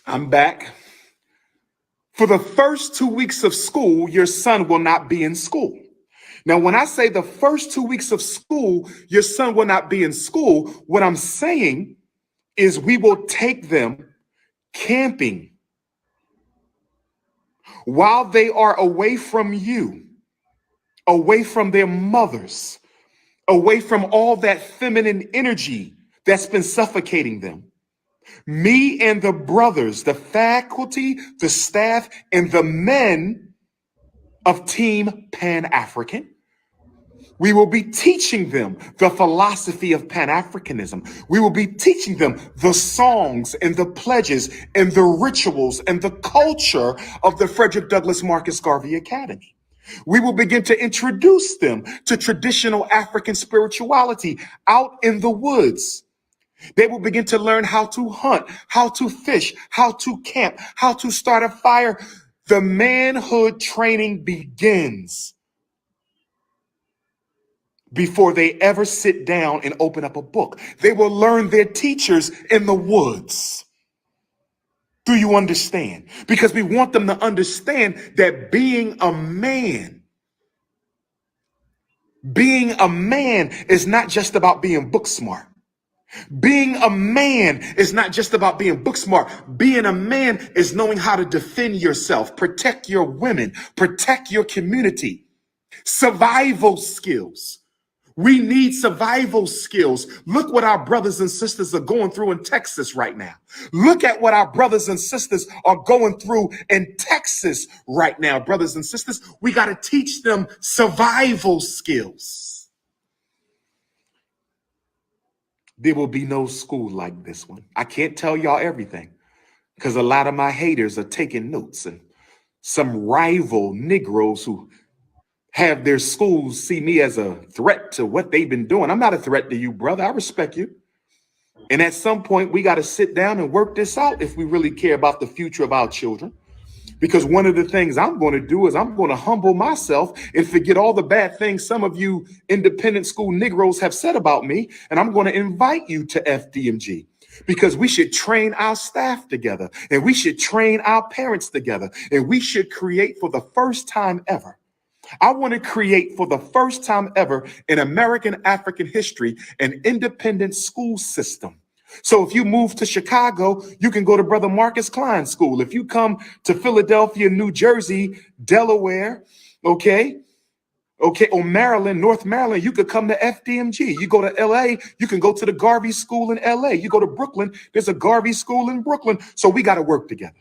I'm back. For the first 2 weeks of school, your son will not be in school. Now, when I say the first 2 weeks of school, your son will not be in school, what I'm saying is we will take them camping while they are away from you, away from their mothers, away from all that feminine energy that's been suffocating them. Me and the brothers, the faculty, the staff, and the men of Team Pan-African, we will be teaching them the philosophy of Pan-Africanism. We will be teaching them the songs and the pledges and the rituals and the culture of the Frederick Douglass Marcus Garvey Academy. We will begin to introduce them to traditional African spirituality out in the woods. They will begin to learn how to hunt, how to fish, how to camp, how to start a fire. The manhood training begins before they ever sit down and open up a book. They will learn their teachers in the woods. Do you understand? Because we want them to understand that being a man is not just about being book smart. Being a man is not just about being book smart. Being a man is knowing how to defend yourself, protect your women, protect your community. Survival skills. We need survival skills. Look what our brothers and sisters are going through in Texas right now. Look at what our brothers and sisters are going through in Texas right now. Brothers and sisters, we got to teach them survival skills. There will be no school like this one. I can't tell y'all everything because a lot of my haters are taking notes, and some rival Negroes who have their schools see me as a threat to what they've been doing. I'm not a threat to you, brother. I respect you. And at some point, we got to sit down and work this out if we really care about the future of our children. Because one of the things I'm going to do is I'm going to humble myself and forget all the bad things some of you independent school Negroes have said about me. And I'm going to invite you to Fdmg. Because we should train our staff together, and we should train our parents together, and we should create for the first time ever. I want to create for the first time ever in American African history an independent school system. So if you move to Chicago, you can go to Brother Marcus Klein School. If you come to Philadelphia, New Jersey, Delaware, or Maryland, North Maryland, you could come to Fdmg. You go to LA, you can go to the Garvey School in LA. You go to Brooklyn, there's a Garvey School in Brooklyn. So we got to work together.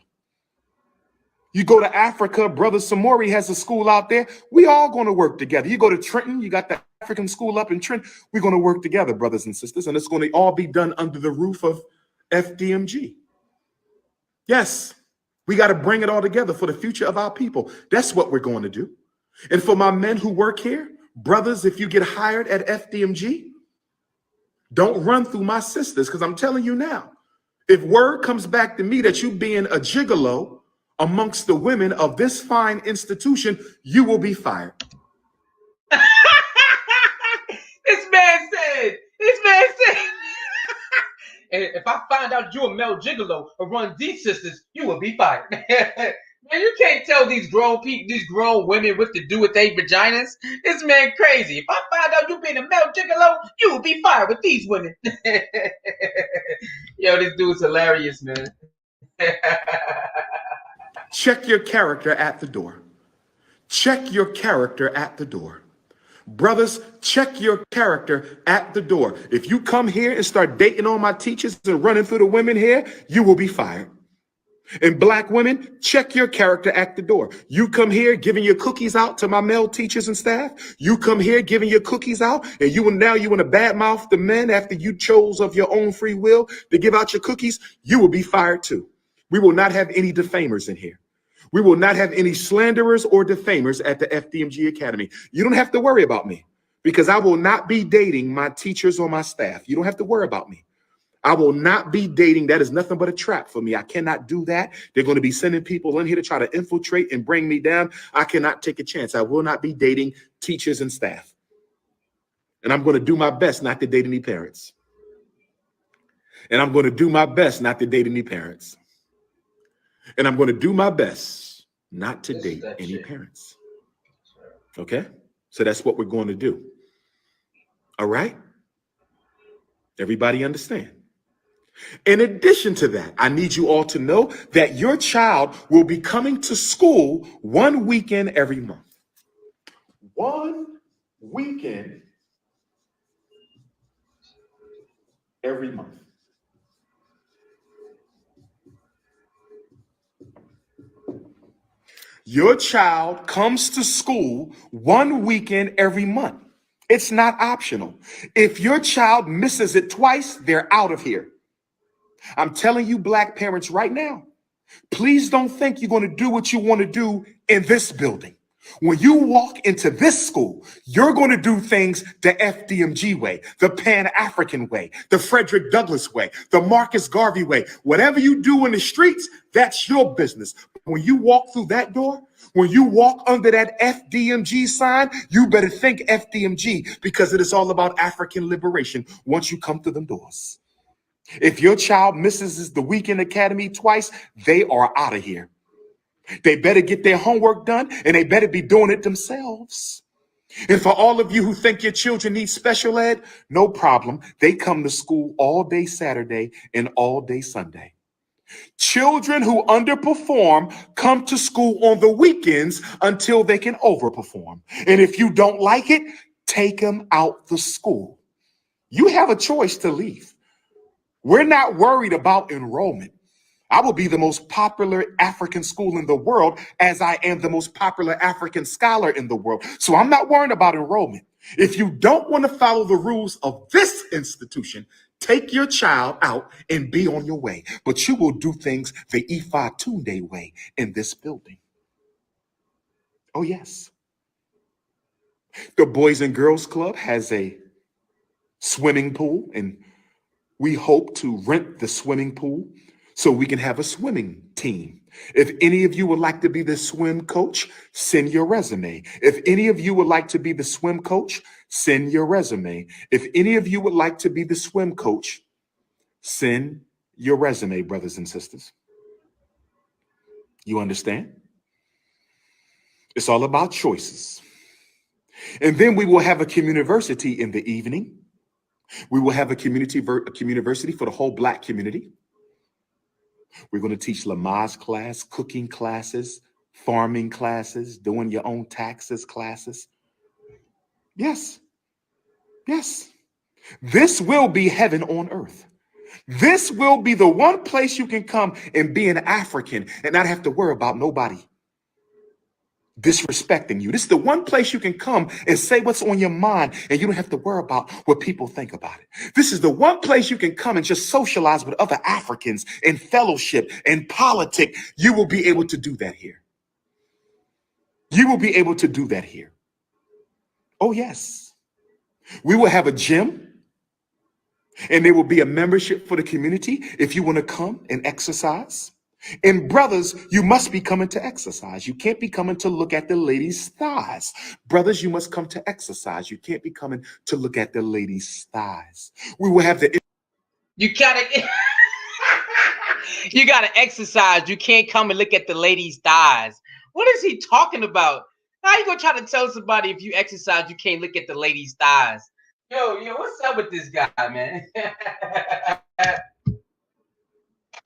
You go to Africa, Brother Samori has a school out there. We all going to work together. You go to Trenton, you got the African school up in Trenton. We're going to work together, brothers and sisters, and it's going to all be done under the roof of Fdmg. Yes, we got to bring it all together for the future of our people. That's what we're going to do. And for my men who work here, brothers, if you get hired at Fdmg, don't run through my sisters, because I'm telling you now, if word comes back to me that you being a gigolo amongst the women of this fine institution, you will be fired. This man said, and if I find out you a male gigolo or run these sisters, you will be fired. Man, And you can't tell these grown people, these grown women what to do with their vaginas. This man crazy. If I find out you being a male gigolo, you will be fired with these women. Yo, this dude's hilarious, man. Check your character at the door. Check your character at the door. Brothers, check your character at the door. If you come here and start dating on my teachers and running through the women here, you will be fired. And black women, check your character at the door. You come here giving your cookies out to my male teachers and staff. You come here giving your cookies out, and you want to badmouth the men after you chose of your own free will to give out your cookies. You will be fired too. We will not have any defamers in here. We will not have any slanderers or defamers at the Fdmg Academy. You don't have to worry about me because I will not be dating my teachers or my staff. You don't have to worry about me. I will not be dating. That is nothing but a trap for me. I cannot do that. They're going to be sending people in here to try to infiltrate and bring me down. I cannot take a chance. I will not be dating teachers and staff. And I'm going to do my best not to date any parents. And I'm going to do my best not to date any parents. And I'm going to do my best not to date any parents. Okay? So that's what we're going to do. All right? Everybody understand? In addition to that, I need you all to know that your child will be coming to school one weekend every month. One weekend every month. Your child comes to school one weekend every month. It's not optional. If your child misses it twice, they're out of here. I'm telling you, black parents, right now, please don't think you're going to do what you want to do in this building. When you walk into this school, you're going to do things the Fdmg way, the Pan-African way, the Frederick Douglass way, the Marcus Garvey way. Whatever you do in the streets, that's your business. When you walk through that door, when you walk under that Fdmg sign, you better think Fdmg because it is all about African liberation once you come through them doors. If your child misses the weekend academy twice, they are out of here. They better get their homework done and they better be doing it themselves. And for all of you who think your children need special ed, no problem. They come to school all day Saturday and all day Sunday. Children who underperform come to school on the weekends until they can overperform. And if you don't like it, take them out the school. You have a choice to leave. We're not worried about enrollment. I will be the most popular African school in the world as I am the most popular African scholar in the world. So I'm not worried about enrollment. If you don't want to follow the rules of this institution, take your child out and be on your way. But you will do things the Ifa Tunde way in this building. Oh, yes. The Boys and Girls Club has a swimming pool, and we hope to rent the swimming pool so we can have a swimming team. If any of you would like to be the swim coach, send your resume. If any of you would like to be the swim coach, send your resume. If any of you would like to be the swim coach, send your resume, brothers and sisters. You understand? It's all about choices. And then we will have a community in the evening. We will have a community for the whole black community. We're going to teach Lamaze class, cooking classes, farming classes, doing your own taxes classes. Yes. Yes. This will be heaven on earth. This will be the one place you can come and be an African and not have to worry about nobody disrespecting you. This is the one place you can come and say what's on your mind and you don't have to worry about what people think about it. This is the one place you can come and just socialize with other Africans and fellowship and politic. You will be able to do that here. You will be able to do that here. Oh, yes. We will have a gym and there will be a membership for the community if you want to come and exercise. And brothers, you must be coming to exercise. You can't be coming to look at the ladies' thighs. Brothers, you must come to exercise. You can't be coming to look at the ladies' thighs. We will have the... You gotta... You gotta exercise. You can't come and look at the lady's thighs. What is he talking about? How you gonna try to tell somebody if you exercise you can't look at the lady's thighs? Yo, what's up with this guy, man?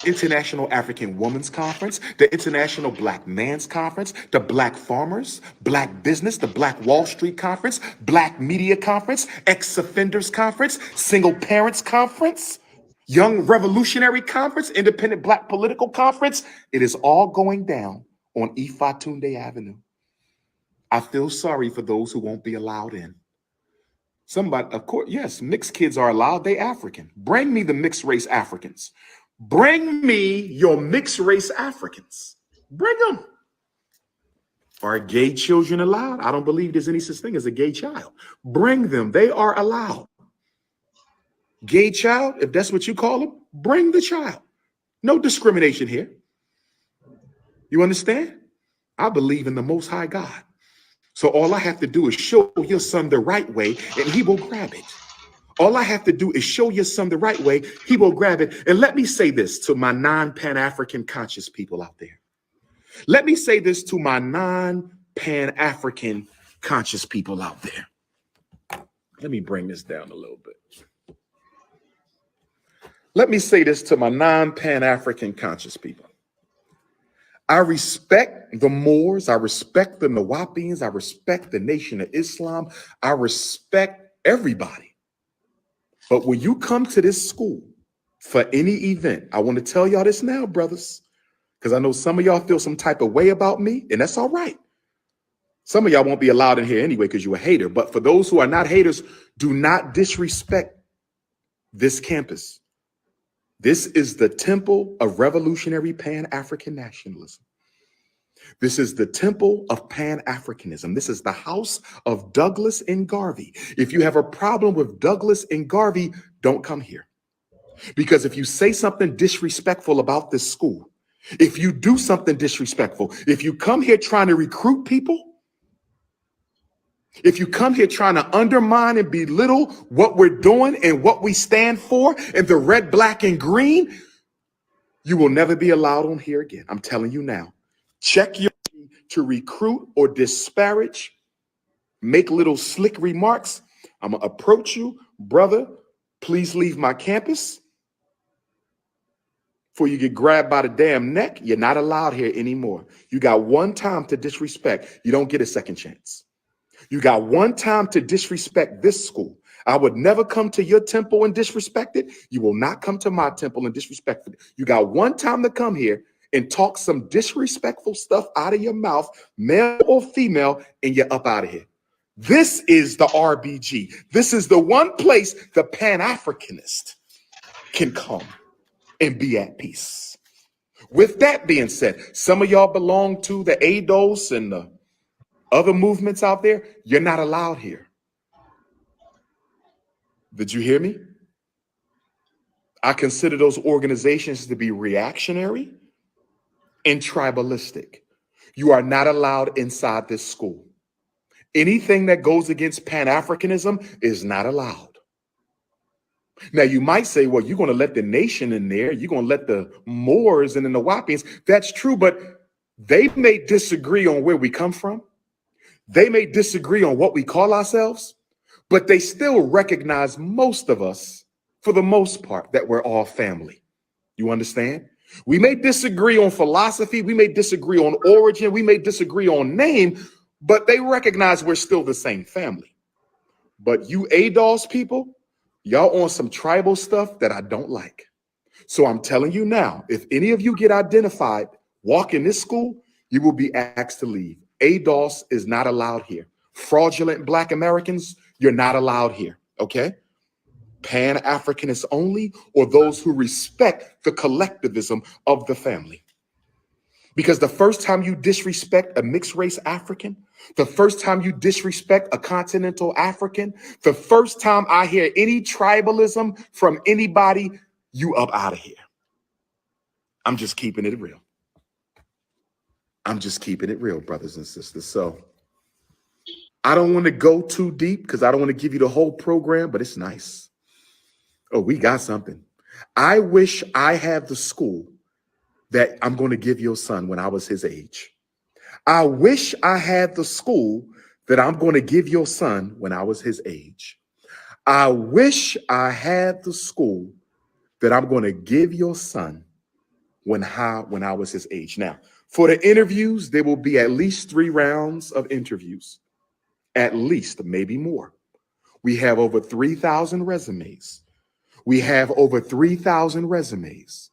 International African Women's Conference, the International Black Man's Conference, the Black Farmers, Black Business, the Black Wall Street Conference, Black Media Conference, Ex-Offenders Conference, Single Parents Conference, Young Revolutionary Conference, Independent Black Political Conference. It is all going down on Ifatunde Avenue. I feel sorry for those who won't be allowed in. Somebody, of course, yes, mixed kids are allowed. They African. Bring me the mixed race Africans. Bring me your mixed race Africans. Bring them. Are gay children allowed? I don't believe there's any such thing as a gay child. Bring them. They are allowed. Gay child, if that's what you call them, bring the child. No discrimination here. You understand? I believe in the Most High God. So all I have to do is show your son the right way and he will grab it. All I have to do is show your son the right way. He will grab it. And let me say this to my non-Pan-African conscious people out there. Let me say this to my non-Pan-African conscious people out there. Let me bring this down a little bit. Let me say this to my non-Pan-African conscious people. I respect the Moors. I respect the Nawapians. I respect the Nation of Islam. I respect everybody. But when you come to this school for any event, I want to tell y'all this now, brothers, because I know some of y'all feel some type of way about me, and that's all right. Some of y'all won't be allowed in here anyway because you're a hater. But for those who are not haters, do not disrespect this campus. This is the temple of revolutionary Pan-African nationalism. This is the temple of Pan-Africanism. This is the house of Douglas and Garvey. If you have a problem with Douglas and Garvey, don't come here. Because if you say something disrespectful about this school, if you do something disrespectful, if you come here trying to recruit people, if you come here trying to undermine and belittle what we're doing and what we stand for and the red, black, and green, you will never be allowed on here again. I'm telling you now. Check your to recruit or disparage, make little slick remarks. I'm going to approach you, brother, please leave my campus. Before you get grabbed by the damn neck, you're not allowed here anymore. You got one time to disrespect. You don't get a second chance. You got one time to disrespect this school. I would never come to your temple and disrespect it. You will not come to my temple and disrespect it. You got one time to come here and talk some disrespectful stuff out of your mouth, male or female, and you're up out of here. This is the RBG. This is the one place the Pan-Africanist can come and be at peace. With that being said, some of y'all belong to the ADOS and the other movements out there. You're not allowed here. Did you hear me? I consider those organizations to be reactionary and tribalistic. You are not allowed inside this school. Anything that goes against Pan-Africanism is not allowed. Now, you might say, well, you're going to let the nation in there. You're going to let the Moors and the Nawapians. That's true, but they may disagree on where we come from. They may disagree on what we call ourselves, but they still recognize most of us, for the most part, that we're all family. You understand? We may disagree on philosophy. We may disagree on origin. We may disagree on name, but they recognize we're still the same family. But you ADOS people, y'all on some tribal stuff that I don't like. So I'm telling you now, if any of you get identified, walk in this school, you will be asked to leave. ADOS is not allowed here. Fraudulent Black Americans, you're not allowed here, okay? Pan-Africanists only, or those who respect the collectivism of the family. Because the first time you disrespect a mixed race African, the first time you disrespect a continental African, the first time I hear any tribalism from anybody, you up out of here. I'm just keeping it real. I'm just keeping it real, brothers and sisters. So I don't want to go too deep because I don't want to give you the whole program, but it's nice. Oh, we got something. I wish I had the school that I'm going to give your son when I was his age. I wish I had the school that I'm going to give your son when I was his age. I wish I had the school that I'm going to give your son when I was his age. Now, for the interviews, there will be at least 3 rounds of interviews, at least, maybe more. We have over 3,000 resumes. We have over 3,000 resumes.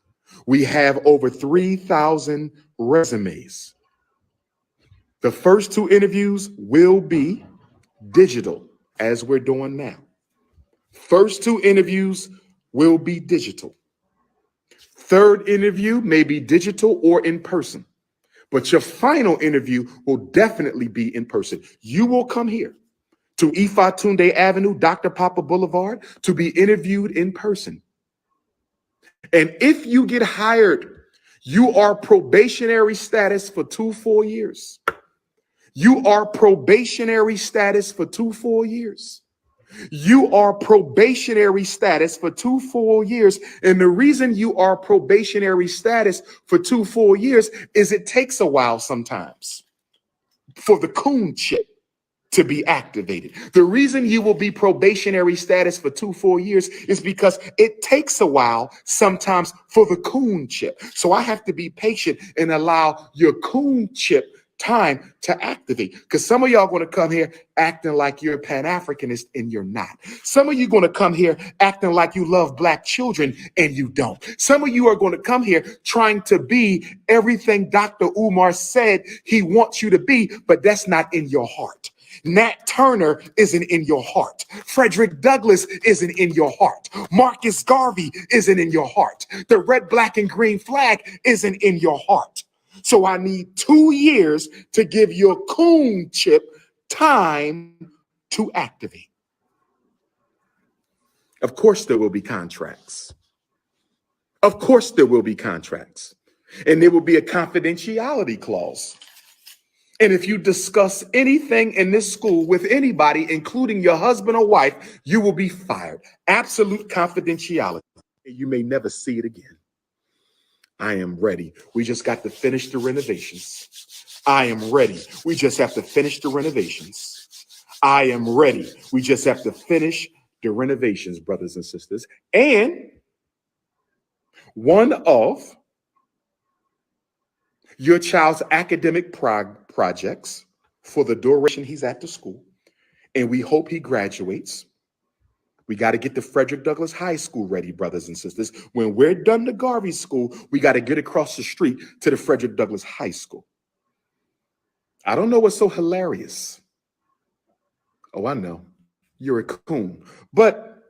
We have over 3,000 resumes. The first 2 interviews will be digital, as we're doing now. First 2 interviews will be digital. Third interview may be digital or in person, but your final interview will definitely be in person. You will come here to Ifa Tunde Avenue, Dr. Papa Boulevard, to be interviewed in person. And if you get hired, you are probationary status for 2 full years. You are probationary status for 2 full years. You are probationary status for 2 full years. And the reason you are probationary status for 2 full years is it takes a while sometimes for the coon chip to be activated. The reason you will be probationary status for 2 full years is because it takes a while sometimes for the coon chip. So I have to be patient and allow your coon chip time to activate, because some of y'all going to come here acting like you're Pan-Africanist and you're not. Some of you going to come here acting like you love black children and you don't. Some of you are going to come here trying to be everything Dr. Umar said he wants you to be, but that's not in your heart. Nat Turner isn't in your heart. Frederick Douglass isn't in your heart. Marcus Garvey isn't in your heart. The red, black, and green flag isn't in your heart. So I need 2 years to give your coon chip time to activate. Of course, there will be contracts. Of course, there will be contracts. And there will be a confidentiality clause. And if you discuss anything in this school with anybody, including your husband or wife, you will be fired. Absolute confidentiality. You may never see it again. I am ready. We just got to finish the renovations. I am ready. We just have to finish the renovations. I am ready. We just have to finish the renovations, brothers and sisters. And one of your child's academic projects for the duration he's at the school, and we hope he graduates. We got to get the Frederick Douglass High School ready, brothers and sisters. When we're done the Garvey School, we got to get across the street to the Frederick Douglass High School. I don't know what's so hilarious. Oh, I know. You're a coon. But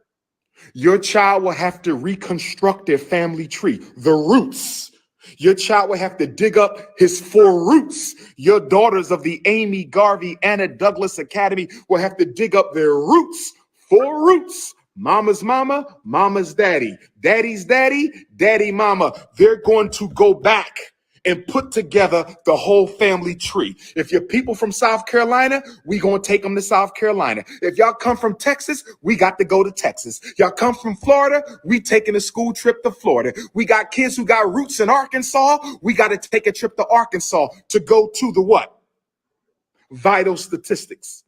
your child will have to reconstruct their family tree, the roots. Your child will have to dig up his 4 roots. Your daughters of the Amy Garvey Anna Douglass Academy will have to dig up their roots. 4 roots. Mama's mama, mama's daddy, daddy's daddy, daddy mama. They're going to go back and put together the whole family tree. If you're people from South Carolina, we going to take them to South Carolina. If y'all come from Texas, we got to go to Texas. Y'all come from Florida, we taking a school trip to Florida. We got kids who got roots in Arkansas. We got to take a trip to Arkansas to go to the what? Vital statistics,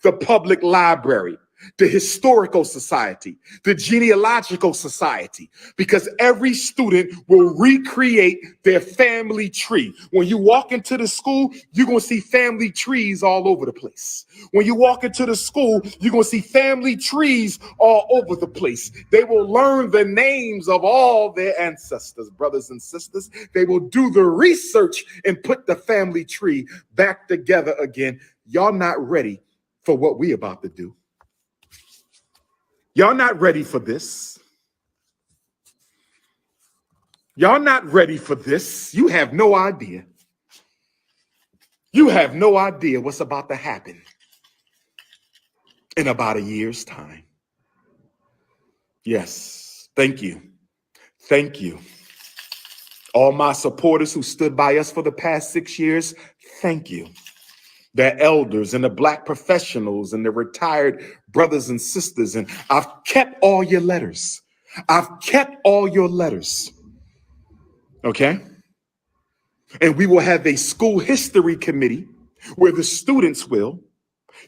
the public library, the historical society, the genealogical society, because every student will recreate their family tree. When you walk into the school, you're going to see family trees all over the place. When you walk into the school, you're going to see family trees all over the place. They will learn the names of all their ancestors, brothers and sisters. They will do the research and put the family tree back together again. Y'all not ready for what we about to do. Y'all not ready for this. Y'all not ready for this. You have no idea. You have no idea what's about to happen in about a year's time. Yes, thank you. Thank you. All my supporters who stood by us for the past 6 years, thank you. The elders and the black professionals and the retired brothers and sisters. And I've kept all your letters. I've kept all your letters. Okay? And we will have a school history committee where the students will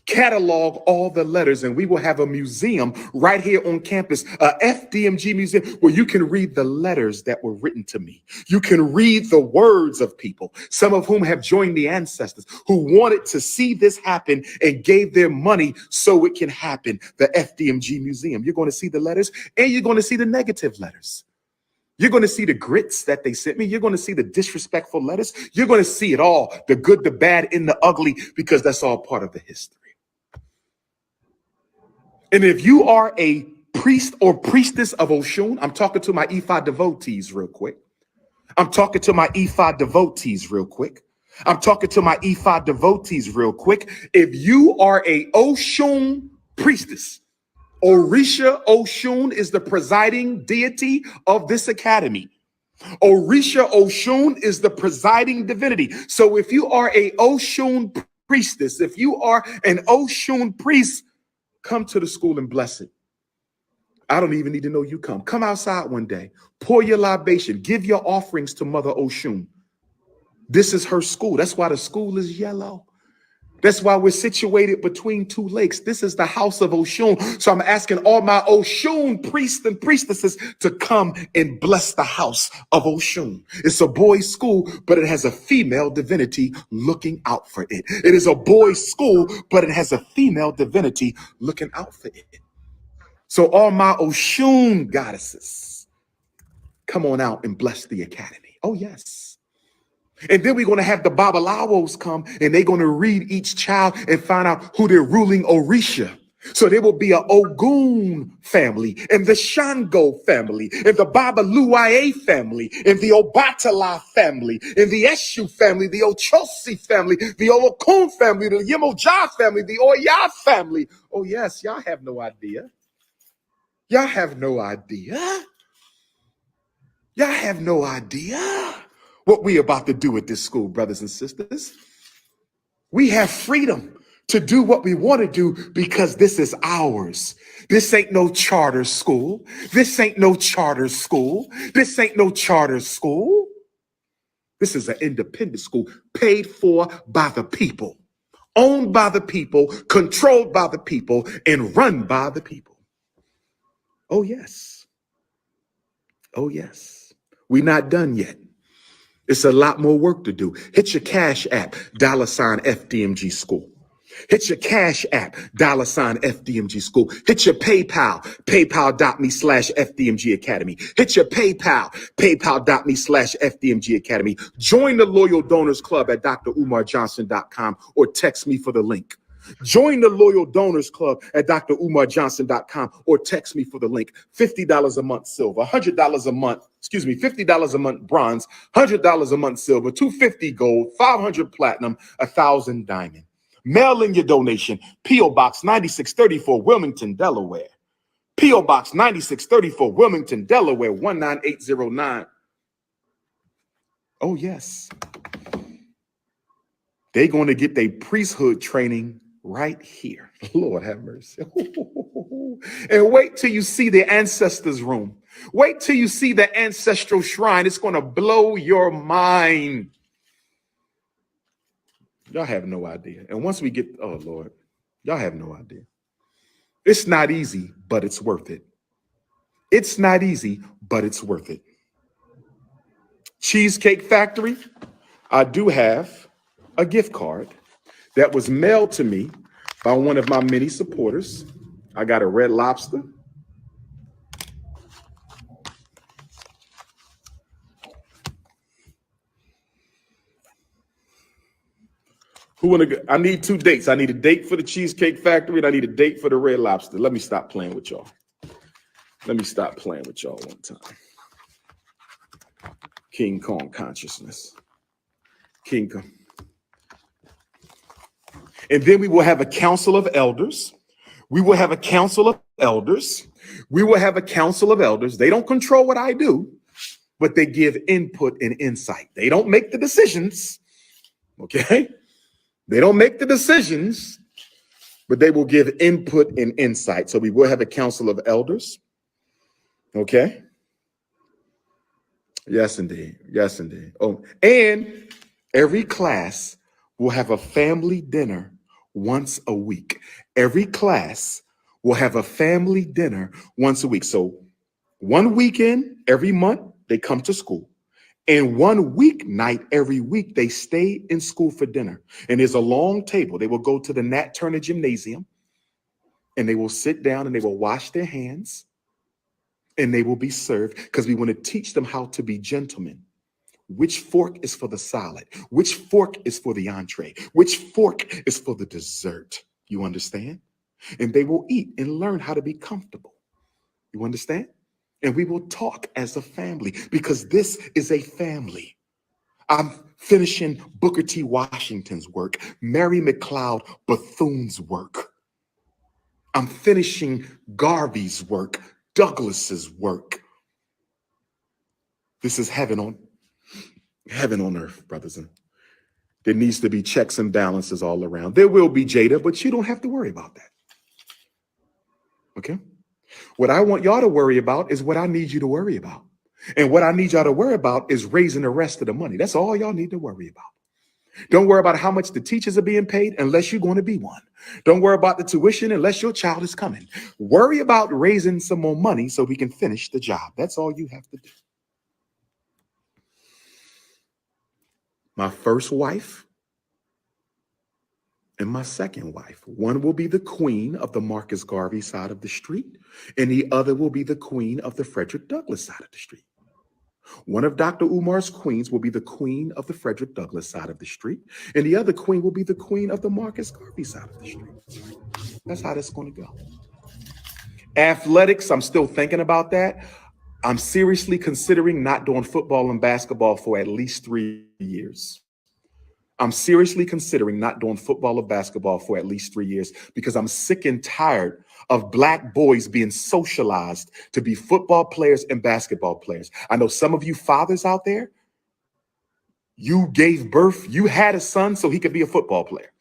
catalog all the letters, and we will have a museum right here on campus, a FDMG museum, where you can read the letters that were written to me. You can read the words of people, some of whom have joined the ancestors, who wanted to see this happen and gave their money so it can happen. The FDMG museum. You're going to see the letters, and you're going to see the negative letters. You're going to see the grits that they sent me. You're going to see the disrespectful letters. You're going to see it all, the good, the bad, and the ugly, because that's all part of the history. And if you are a priest or priestess of Oshun, I'm talking to my Ifa devotees real quick. I'm talking to my Ifa devotees real quick. I'm talking to my Ifa devotees real quick. If you are a Oshun priestess, Orisha Oshun is the presiding deity of this academy. Orisha Oshun is the presiding divinity. So if you are a Oshun priestess, if you are an Oshun priest, come to the school and bless it. I don't even need to know you come. Come outside one day, pour your libation, give your offerings to Mother Oshun. This is her school. That's why the school is yellow. That's why we're situated between two lakes. This is the house of Oshun. So I'm asking all my Oshun priests and priestesses to come and bless the house of Oshun. It's a boys' school, but it has a female divinity looking out for it. It is a boys' school, but it has a female divinity looking out for it. So all my Oshun goddesses, come on out and bless the academy. Oh, yes. And then we're going to have the Babalawos come, and they're going to read each child and find out who they're ruling Orisha. So there will be an Ogun family, and the Shango family, and the Babaluaye family, and the Obatala family, and the Eshu family, the Ochosi family, the Olokun family, the Yemoja family, the Oya family. Oh, yes, y'all have no idea. Y'all have no idea. Y'all have no idea what we about to do at this school, brothers and sisters. We have freedom to do what we want to do because this is ours. This ain't no charter school. This ain't no charter school. This ain't no charter school. This is an independent school paid for by the people, owned by the people, controlled by the people, and run by the people. Oh, yes. Oh, yes. We're not done yet. It's a lot more work to do. Hit your Cash App, $FDMG School. Hit your Cash App, $FDMG School. Hit your PayPal, paypal.me/FDMG Academy. Hit your PayPal, paypal.me/FDMG Academy. Join the Loyal Donors Club at drumarjohnson.com or text me for the link. Join the Loyal Donors Club at drumarjohnson.com or text me for the link. $50 a month silver, $100 a month, $50 a month bronze, $100 a month silver, $250 gold, $500 platinum, $1,000 diamond. Mail in your donation. P.O. Box 9634, Wilmington, Delaware. P.O. Box 9634, Wilmington, Delaware, 19809. Oh, yes. They're going to get their priesthood training right here. Lord have mercy. And wait till you see the ancestors' room. Wait till you see the ancestral shrine. It's going to blow your mind. Y'all have no idea. And once we get, oh, Lord, y'all have no idea. It's not easy, but it's worth it. It's not easy, but it's worth it. Cheesecake Factory, I do have a gift card that was mailed to me by one of my many supporters. I got a Red Lobster. Who wanna go? I need two dates. I need a date for the Cheesecake Factory and I need a date for the Red Lobster. Let me stop playing with y'all. Let me stop playing with y'all one time. King Kong consciousness. King Kong. And then we will have a council of elders. We will have a council of elders. We will have a council of elders. They don't control what I do, but they give input and insight. They don't make the decisions, okay? They don't make the decisions, but they will give input and insight. So we will have a council of elders, okay? Yes, indeed. Yes, indeed. Oh, and every class will have a family dinner once a week. Every class will have a family dinner once a week. So one weekend every month, they come to school. And one weeknight every week, they stay in school for dinner. And there's a long table. They will go to the Nat Turner Gymnasium and they will sit down and they will wash their hands and they will be served because we want to teach them how to be gentlemen. Which fork is for the salad? Which fork is for the entree? Which fork is for the dessert? You understand? And they will eat and learn how to be comfortable. You understand? And we will talk as a family because this is a family. I'm finishing Booker T. Washington's work, Mary McLeod Bethune's work. I'm finishing Garvey's work, Douglas's work. This is heaven on earth, brothers. And there needs to be checks and balances all around. There will be Jada, but you don't have to worry about that. Okay? What I want y'all to worry about is what I need you to worry about. And what I need y'all to worry about is raising the rest of the money. That's all y'all need to worry about. Don't worry about how much the teachers are being paid unless you're going to be one. Don't worry about the tuition unless your child is coming. Worry about raising some more money so we can finish the job. That's all you have to do. My first wife and my second wife. One will be the queen of the Marcus Garvey side of the street, and the other will be the queen of the Frederick Douglass side of the street. One of Dr. Umar's queens will be the queen of the Frederick Douglass side of the street, and the other queen will be the queen of the Marcus Garvey side of the street. That's how that's going to go. Athletics, I'm still thinking about that. I'm seriously considering not doing football and basketball for at least 3 years. I'm seriously considering not doing football or basketball for at least 3 years because I'm sick and tired of Black boys being socialized to be football players and basketball players. I know some of you fathers out there, you gave birth, you had a son so he could be a football player.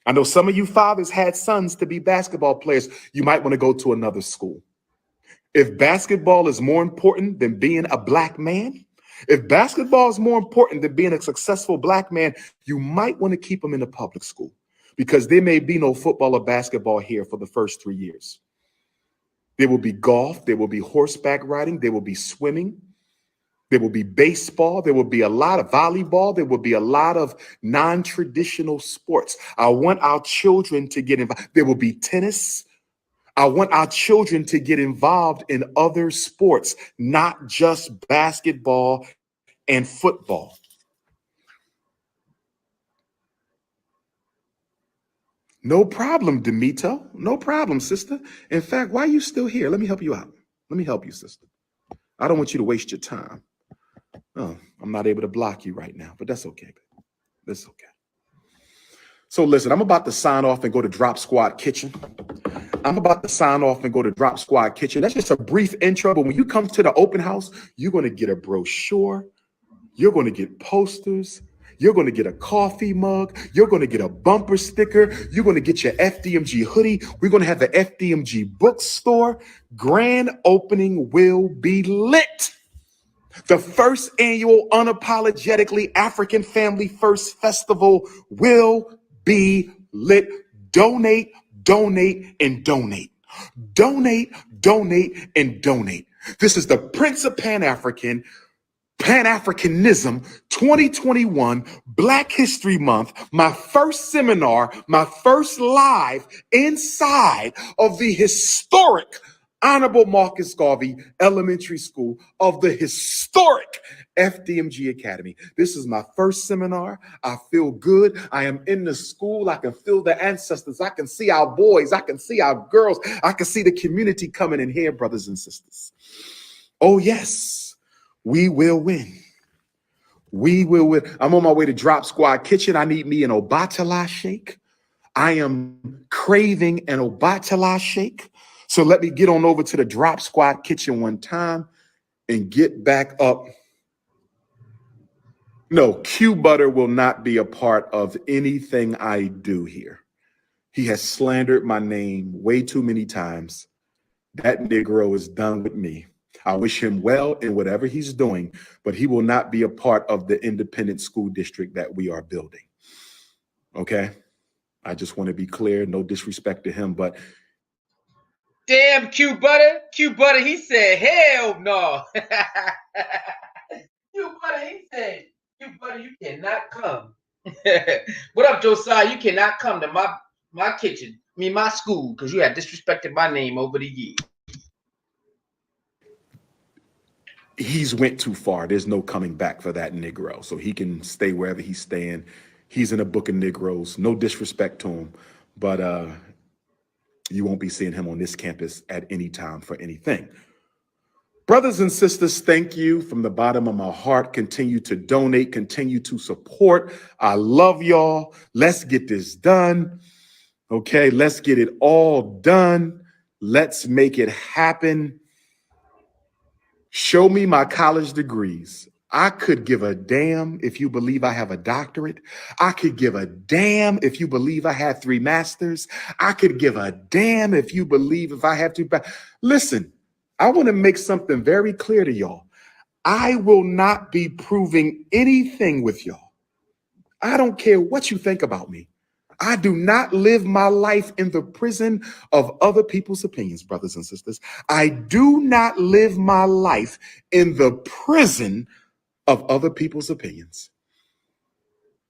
I know some of you fathers had sons to be basketball players. You might want to go to another school. If basketball is more important than being a Black man, if basketball is more important than being a successful Black man, you might want to keep them in a public school because there may be no football or basketball here for the first 3 years. There will be golf, there will be horseback riding, there will be swimming, there will be baseball, there will be a lot of volleyball, there will be a lot of non-traditional sports. I want our children to get involved. There will be tennis. I want our children to get involved in other sports, not just basketball and football. No problem, Demito. No problem, sister. In fact, why are you still here? Let me help you out. Let me help you, sister. I don't want you to waste your time. Oh, I'm not able to block you right now, but that's okay. That's okay. So listen, I'm about to sign off and go to Drop Squad Kitchen. I'm about to sign off and go to Drop Squad Kitchen. That's just a brief intro, but when you come to the open house, you're going to get a brochure. You're going to get posters. You're going to get a coffee mug. You're going to get a bumper sticker. You're going to get your Fdmg hoodie. We're going to have the Fdmg bookstore. Grand opening will be lit. The first annual Unapologetically African Family First Festival will be lit. Donate, donate, and donate. Donate, donate, and donate. This is the Prince of Pan-Africanism 2021 Black History Month, my first seminar, my first live inside of the historic Honorable Marcus Garvey Elementary School of the historic Fdmg Academy. This is my first seminar. I feel good. I am in the school. I can feel the ancestors. I can see our boys. I can see our girls. I can see the community coming in here, brothers and sisters. Oh, yes, we will win. We will win. I'm on my way to Drop Squad Kitchen. I need me an Obatala shake. I am craving an Obatala shake. So let me get on over to the Drop Squad Kitchen one time and get back up. No, Q Butter will not be a part of anything I do here. He has slandered my name way too many times. That Negro is done with me. I wish him well in whatever he's doing, but he will not be a part of the independent school district that we are building. Okay? I just want to be clear, no disrespect to him, but damn, Q Butter, he said, hell no. Q Butter, you cannot come. What up, Josiah? You cannot come to my kitchen, my school, because you have disrespected my name over the years. he's went too far. There's no coming back for that Negro. So he can stay wherever he's staying. He's in a book of Negroes. No disrespect to him, but you won't be seeing him on this campus at any time for anything. Brothers and sisters, thank you from the bottom of my heart. Continue to donate, continue to support. I love y'all. Let's get this done. Okay, let's get it all done. Let's make it happen. Show me my college degrees. I could give a damn if you believe I have a doctorate. I could give a damn if you believe I have 3 masters. I could give a damn if you believe if I have 2. Listen, I want to make something very clear to y'all. I will not be proving anything with y'all. I don't care what you think about me. I do not live my life in the prison of other people's opinions, brothers and sisters. I do not live my life in the prison of other people's opinions.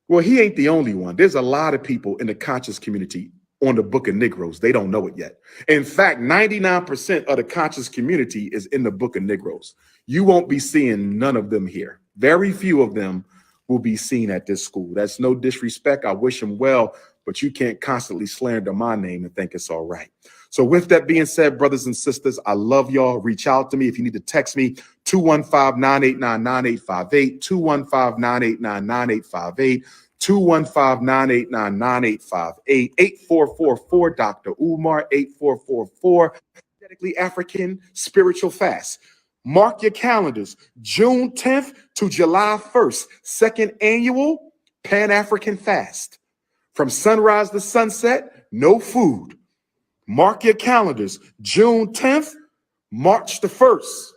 Well, he ain't the only one. There's a lot of people in the conscious community on the Book of Negroes. They don't know it yet. In fact, 99% of the conscious community is in the Book of Negroes. You won't be seeing none of them here. Very few of them will be seen at this school. That's no disrespect. I wish them well, but you can't constantly slander my name and think it's all right. So with that being said, brothers and sisters, I love y'all. Reach out to me. If you need to text me, 215-989-9858, 215-989-9858, 215-989-9858, 8444 Dr. Umar, 8444 Aesthetically African Spiritual Fast. Mark your calendars, June 10th to July 1st, 2nd annual Pan-African Fast. From sunrise to sunset, no food. Mark your calendars, June 10th, March the 1st.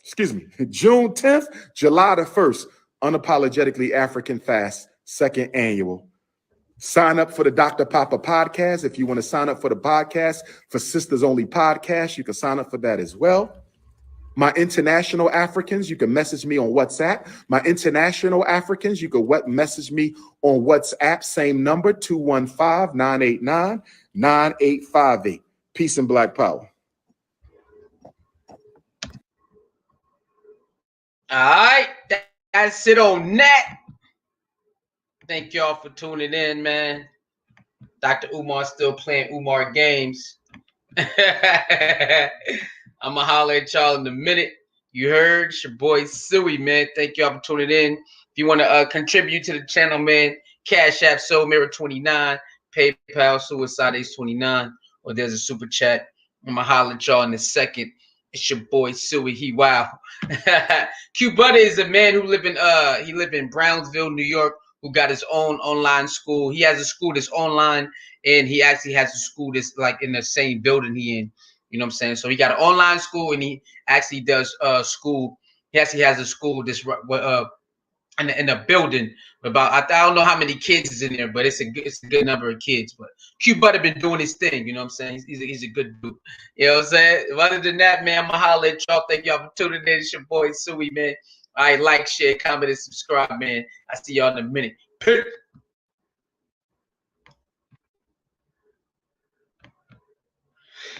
Excuse me, June 10th, July the 1st, Unapologetically African Fast, 2nd annual. Sign up for the Dr. Papa podcast. If you want to sign up for the podcast, for Sisters Only podcast, you can sign up for that as well. My international Africans, you can message me on WhatsApp. My international Africans, you can message me on WhatsApp. Same number, 215-989-9858. Peace and Black Power. All right, that's it on that. Thank y'all for tuning in, man. Dr. Umar still playing Umar games. I'm going to holler at y'all in a minute. You heard? It's your boy Suey, man. Thank y'all for tuning in. If you want to contribute to the channel, man, Cash App, Soul Mirror 29, PayPal, Suicide Ace 29, or there's a super chat. I'm going to holler at y'all in a second. It's your boy Suey. He wow. Q Butter is a man who live in Brownsville, New York, who got his own online school. He has a school that's online, and he actually has a school that's like in the same building he in. You know what I'm saying? So he got an online school, and he actually does school. He actually has a school that's in a building about I don't know how many kids is in there, but it's a good number of kids. But Q Butter been doing his thing. You know what I'm saying? He's a good dude. You know what I'm saying? Other than that, man, I'm gonna holler at y'all. Thank y'all for tuning in. It's your boy Suey, man. All right, like, share, comment, and subscribe, man. I see y'all in a minute. Peace.